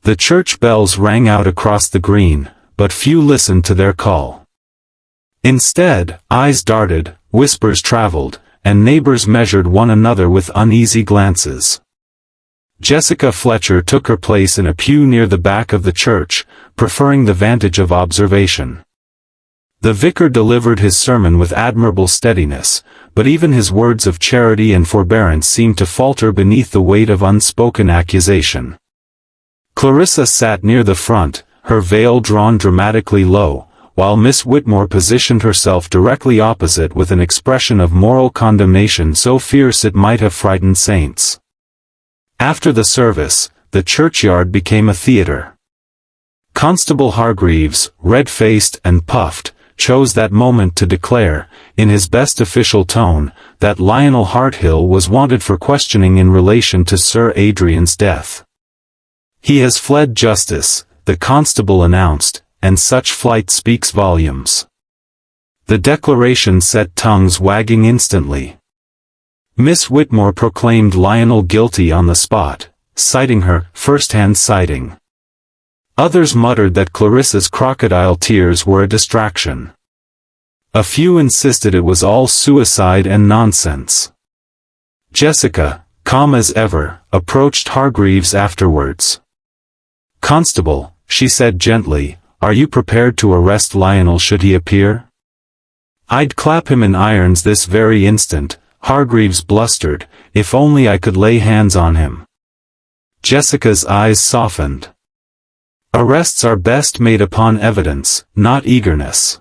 The church bells rang out across the green, but few listened to their call. Instead, eyes darted, whispers traveled, and neighbors measured one another with uneasy glances. Jessica Fletcher took her place in a pew near the back of the church, preferring the vantage of observation. The vicar delivered his sermon with admirable steadiness, but even his words of charity and forbearance seemed to falter beneath the weight of unspoken accusation. Clarissa sat near the front, her veil drawn dramatically low, while Miss Whitmore positioned herself directly opposite with an expression of moral condemnation so fierce it might have frightened saints. After the service, the churchyard became a theatre. Constable Hargreaves, red-faced and puffed, chose that moment to declare, in his best official tone, that Lionel Harthill was wanted for questioning in relation to Sir Adrian's death. "He has fled justice," the constable announced, "and such flight speaks volumes." The declaration set tongues wagging instantly. Miss Whitmore proclaimed Lionel guilty on the spot, citing her first-hand sighting. Others muttered that Clarissa's crocodile tears were a distraction. A few insisted it was all suicide and nonsense. Jessica, calm as ever, approached Hargreaves afterwards. "Constable," she said gently, "are you prepared to arrest Lionel should he appear?" "I'd clap him in irons this very instant," Hargreaves blustered, "if only I could lay hands on him." Jessica's eyes softened. Arrests are best made upon evidence, not eagerness.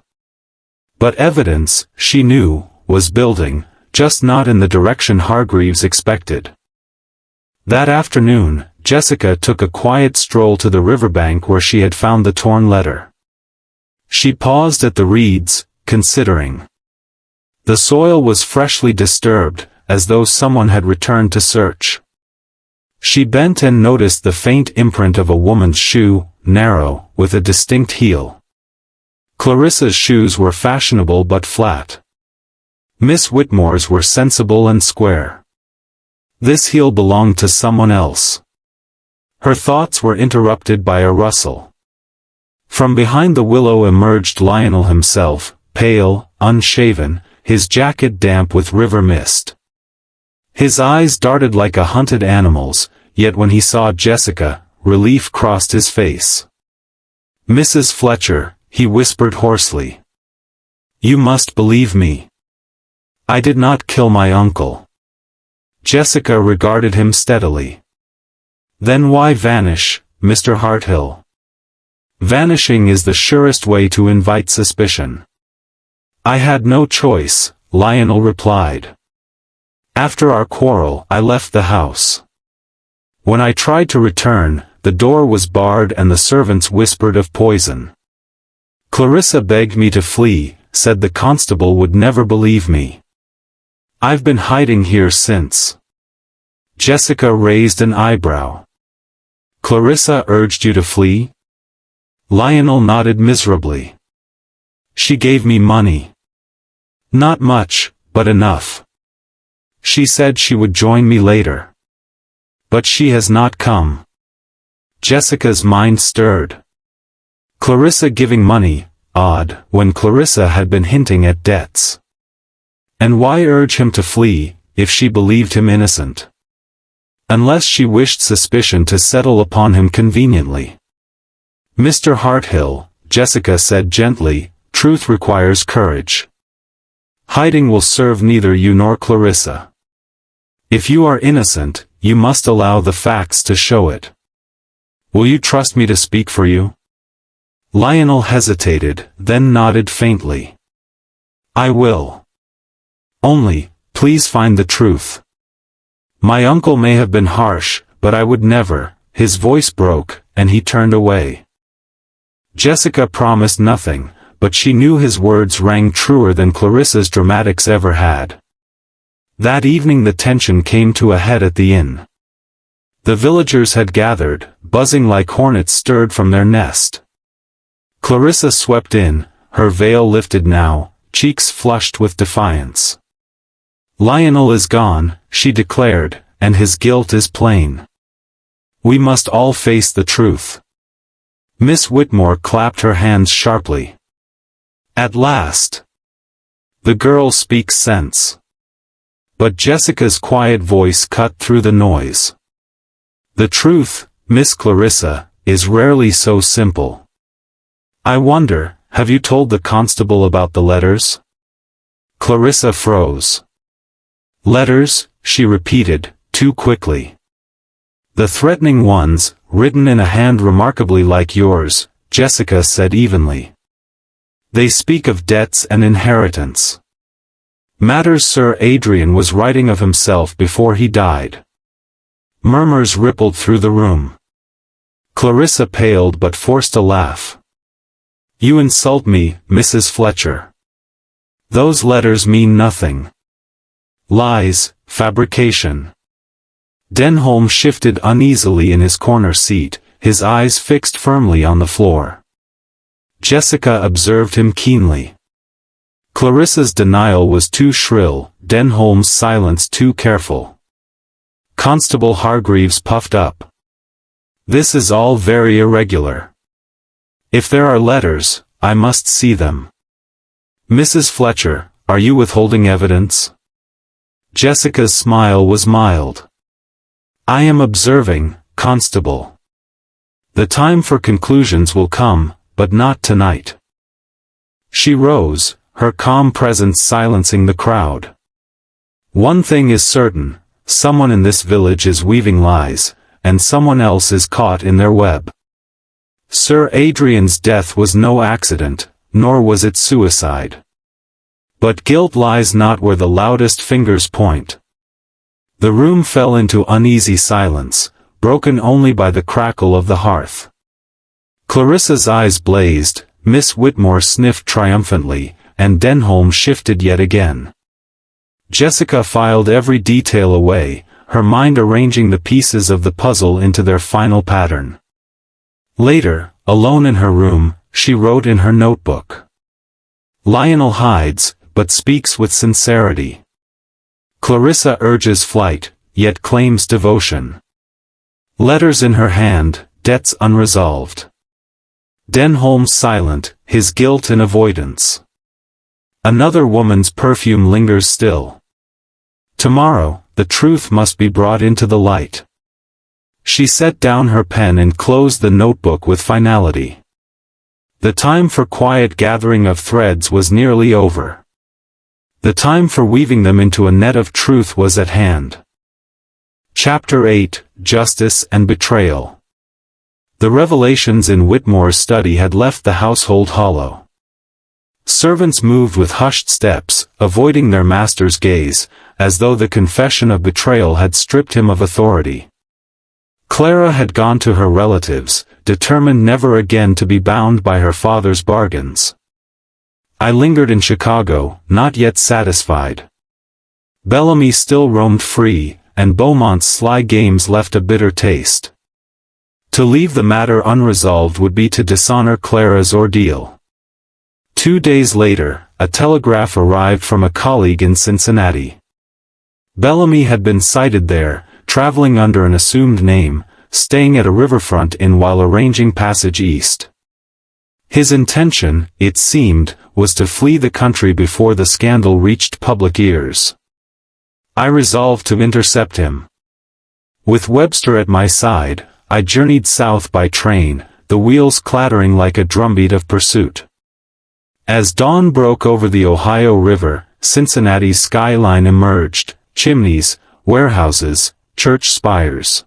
But evidence, she knew, was building, just not in the direction Hargreaves expected. That afternoon, Jessica took a quiet stroll to the riverbank where she had found the torn letter. She paused at the reeds, considering. The soil was freshly disturbed, as though someone had returned to search. She bent and noticed the faint imprint of a woman's shoe, narrow, with a distinct heel. Clarissa's shoes were fashionable but flat. Miss Whitmore's were sensible and square. This heel belonged to someone else. Her thoughts were interrupted by a rustle. From behind the willow emerged Lionel himself, pale, unshaven, his jacket damp with river mist. His eyes darted like a hunted animal's, yet when he saw Jessica, relief crossed his face. "Mrs. Fletcher," he whispered hoarsely. "You must believe me. I did not kill my uncle." Jessica regarded him steadily. "Then why vanish, Mr. Harthill?" "Vanishing is the surest way to invite suspicion." "I had no choice," Lionel replied. "After our quarrel, I left the house. When I tried to return, the door was barred and the servants whispered of poison. Clarissa begged me to flee, said the constable would never believe me. I've been hiding here since." Jessica raised an eyebrow. "Clarissa urged you to flee?" Lionel nodded miserably. "She gave me money. Not much, but enough. She said she would join me later. But she has not come." Jessica's mind stirred. Clarissa giving money, odd, when Clarissa had been hinting at debts. And why urge him to flee, if she believed him innocent? Unless she wished suspicion to settle upon him conveniently. "Mr. Harthill," Jessica said gently, "truth requires courage. Hiding will serve neither you nor Clarissa. If you are innocent, you must allow the facts to show it. Will you trust me to speak for you?" Lionel hesitated, then nodded faintly. "I will. Only, please find the truth. My uncle may have been harsh, but I would never," his voice broke, and he turned away. Jessica promised nothing, but she knew his words rang truer than Clarissa's dramatics ever had. That evening the tension came to a head at the inn. The villagers had gathered, buzzing like hornets stirred from their nest. Clarissa swept in, her veil lifted now, cheeks flushed with defiance. "Lionel is gone," she declared, "and his guilt is plain. We must all face the truth." Miss Whitmore clapped her hands sharply. "At last! The girl speaks sense." But Jessica's quiet voice cut through the noise. "The truth, Miss Clarissa, is rarely so simple. I wonder, have you told the constable about the letters?" Clarissa froze. "Letters?" she repeated, too quickly. "The threatening ones, written in a hand remarkably like yours," Jessica said evenly. "They speak of debts and inheritance. Matters Sir Adrian was writing of himself before he died." Murmurs rippled through the room. Clarissa paled but forced a laugh. "You insult me, Mrs. Fletcher. Those letters mean nothing. Lies, fabrication." Denholm shifted uneasily in his corner seat, his eyes fixed firmly on the floor. Jessica observed him keenly. Clarissa's denial was too shrill, Denholm's silence too careful. Constable Hargreaves puffed up. "This is all very irregular. If there are letters, I must see them." "Mrs. Fletcher, are you withholding evidence?" Jessica's smile was mild. "I am observing, Constable. The time for conclusions will come, but not tonight." She rose, her calm presence silencing the crowd. "One thing is certain, someone in this village is weaving lies, and someone else is caught in their web. Sir Adrian's death was no accident, nor was it suicide. But guilt lies not where the loudest fingers point." The room fell into uneasy silence, broken only by the crackle of the hearth. Clarissa's eyes blazed, Miss Whitmore sniffed triumphantly, and Denholm shifted yet again. Jessica filed every detail away, her mind arranging the pieces of the puzzle into their final pattern. Later, alone in her room, she wrote in her notebook. "Lionel hides, but speaks with sincerity. Clarissa urges flight, yet claims devotion. Letters in her hand, debts unresolved. Denholm silent, his guilt in avoidance. Another woman's perfume lingers still. Tomorrow, the truth must be brought into the light." She set down her pen and closed the notebook with finality. The time for quiet gathering of threads was nearly over. The time for weaving them into a net of truth was at hand. Chapter 8, Justice and Betrayal. The revelations in Whitmore's study had left the household hollow. Servants moved with hushed steps, avoiding their master's gaze, as though the confession of betrayal had stripped him of authority. Clara had gone to her relatives, determined never again to be bound by her father's bargains. I lingered in Chicago, not yet satisfied. Bellamy still roamed free, and Beaumont's sly games left a bitter taste. To leave the matter unresolved would be to dishonor Clara's ordeal. 2 days later, a telegraph arrived from a colleague in Cincinnati. Bellamy had been sighted there, traveling under an assumed name, staying at a riverfront inn while arranging passage east. His intention, it seemed, was to flee the country before the scandal reached public ears. I resolved to intercept him. With Webster at my side, I journeyed south by train, the wheels clattering like a drumbeat of pursuit. As dawn broke over the Ohio River, Cincinnati's skyline emerged, chimneys, warehouses, church spires.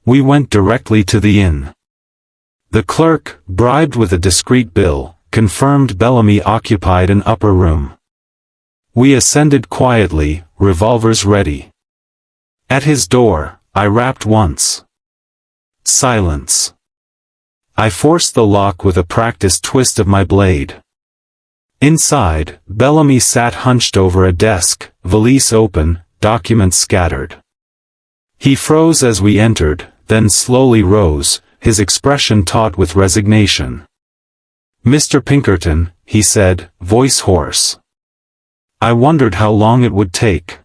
We went directly to the inn. The clerk, bribed with a discreet bill, confirmed Bellamy occupied an upper room. We ascended quietly, revolvers ready. At his door, I rapped once. Silence. I forced the lock with a practiced twist of my blade. Inside, Bellamy sat hunched over a desk, valise open, documents scattered. He froze as we entered, then slowly rose, his expression taut with resignation. "Mr. Pinkerton," he said, voice hoarse. I wondered how long it would take.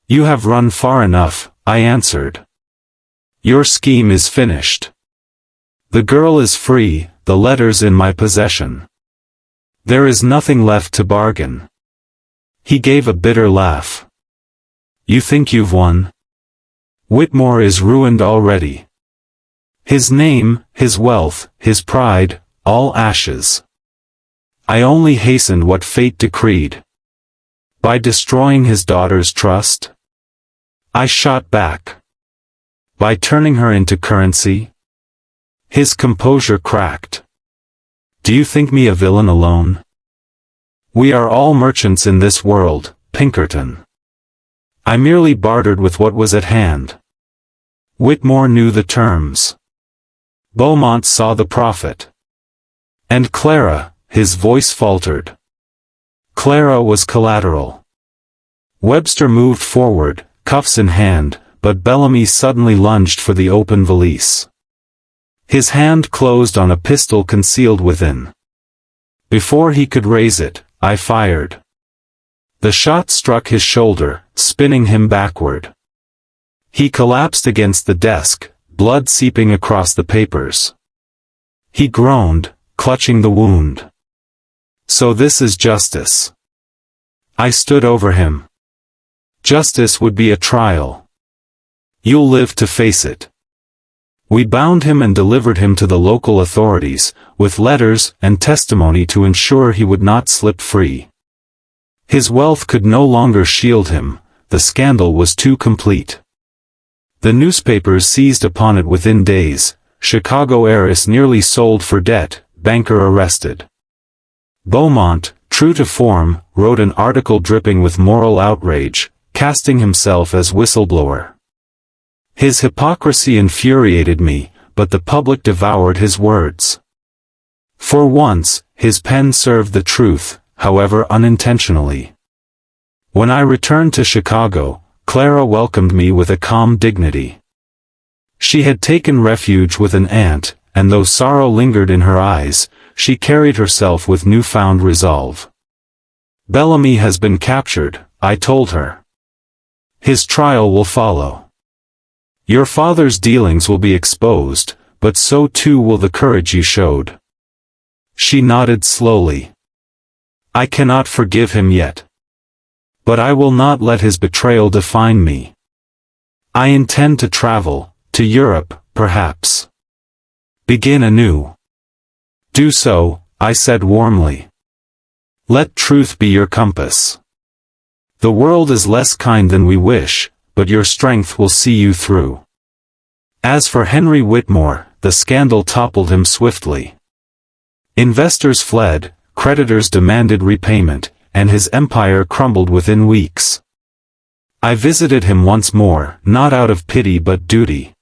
"You have run far enough," I answered. "Your scheme is finished. The girl is free, the letters in my possession. There is nothing left to bargain." He gave a bitter laugh. "You think you've won? Whitmore is ruined already. His name, his wealth, his pride, all ashes. I only hastened what fate decreed. By destroying his daughter's trust? I shot back. By turning her into currency?" His composure cracked. "Do you think me a villain alone? We are all merchants in this world, Pinkerton. I merely bartered with what was at hand. Whitmore knew the terms. Beaumont saw the profit. And Clara," his voice faltered. "Clara was collateral." Webster moved forward, cuffs in hand, but Bellamy suddenly lunged for the open valise. His hand closed on a pistol concealed within. Before he could raise it, I fired. The shot struck his shoulder, spinning him backward. He collapsed against the desk, blood seeping across the papers. He groaned, clutching the wound. "So this is justice." I stood over him. "Justice would be a trial. You'll live to face it." We bound him and delivered him to the local authorities, with letters and testimony to ensure he would not slip free. His wealth could no longer shield him, the scandal was too complete. The newspapers seized upon it within days. Chicago heiress nearly sold for debt, banker arrested. Beaumont, true to form, wrote an article dripping with moral outrage, casting himself as whistleblower. His hypocrisy infuriated me, but the public devoured his words. For once, his pen served the truth, however unintentionally. When I returned to Chicago, Clara welcomed me with a calm dignity. She had taken refuge with an aunt, and though sorrow lingered in her eyes, she carried herself with newfound resolve. "Bellamy has been captured," I told her. "His trial will follow. Your father's dealings will be exposed, but so too will the courage you showed." She nodded slowly. "I cannot forgive him yet. But I will not let his betrayal define me. I intend to travel, to Europe, perhaps. Begin anew." "Do so," I said warmly. "Let truth be your compass. The world is less kind than we wish, but your strength will see you through." As for Henry Whitmore, the scandal toppled him swiftly. Investors fled, creditors demanded repayment, and his empire crumbled within weeks. I visited him once more, not out of pity but duty.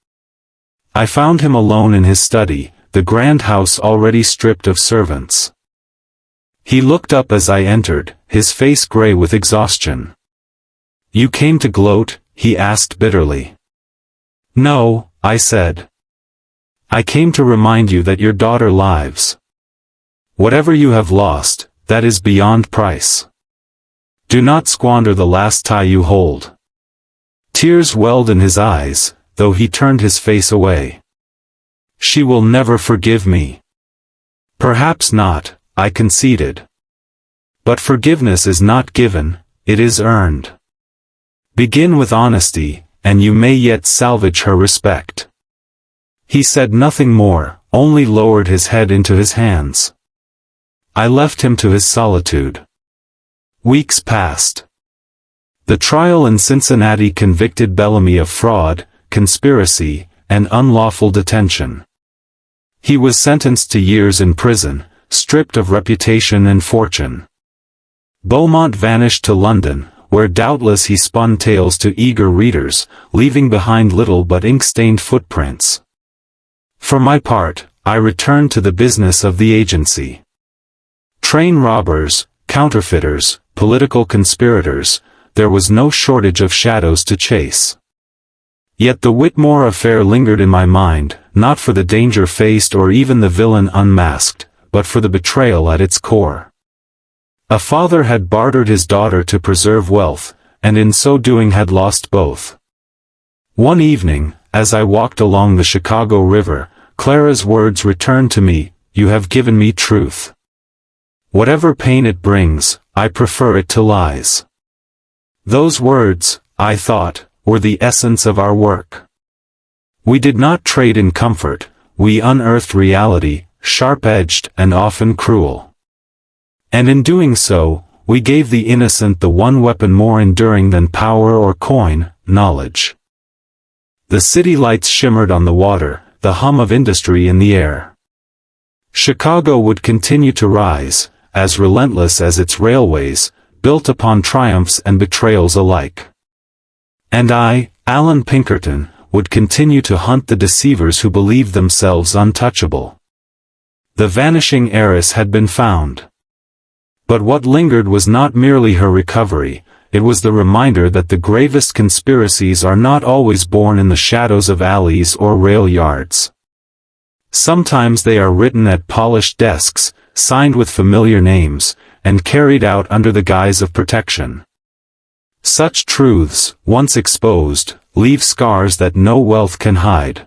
I found him alone in his study, the grand house already stripped of servants. He looked up as I entered, his face gray with exhaustion. "You came to gloat?" he asked bitterly. "No," I said. "I came to remind you that your daughter lives. Whatever you have lost, that is beyond price. Do not squander the last tie you hold." Tears welled in his eyes, though he turned his face away. "She will never forgive me." "Perhaps not," I conceded. "But forgiveness is not given, it is earned. Begin with honesty, and you may yet salvage her respect." He said nothing more, only lowered his head into his hands. I left him to his solitude. Weeks passed. The trial in Cincinnati convicted Bellamy of fraud, conspiracy, and unlawful detention. He was sentenced to years in prison, stripped of reputation and fortune. Beaumont vanished to London, where doubtless he spun tales to eager readers, leaving behind little but ink-stained footprints. For my part, I returned to the business of the agency. Train robbers, counterfeiters, political conspirators, there was no shortage of shadows to chase. Yet the Whitmore affair lingered in my mind, not for the danger faced or even the villain unmasked, but for the betrayal at its core. A father had bartered his daughter to preserve wealth, and in so doing had lost both. One evening, as I walked along the Chicago River, Clara's words returned to me, "You have given me truth. Whatever pain it brings, I prefer it to lies." Those words, I thought, were the essence of our work. We did not trade in comfort, we unearthed reality, sharp-edged and often cruel. And in doing so, we gave the innocent the one weapon more enduring than power or coin, knowledge. The city lights shimmered on the water, the hum of industry in the air. Chicago would continue to rise, as relentless as its railways, built upon triumphs and betrayals alike. And I, Alan Pinkerton, would continue to hunt the deceivers who believed themselves untouchable. The vanishing heiress had been found. But what lingered was not merely her recovery, it was the reminder that the gravest conspiracies are not always born in the shadows of alleys or rail yards. Sometimes they are written at polished desks, signed with familiar names, and carried out under the guise of protection. Such truths, once exposed, leave scars that no wealth can hide.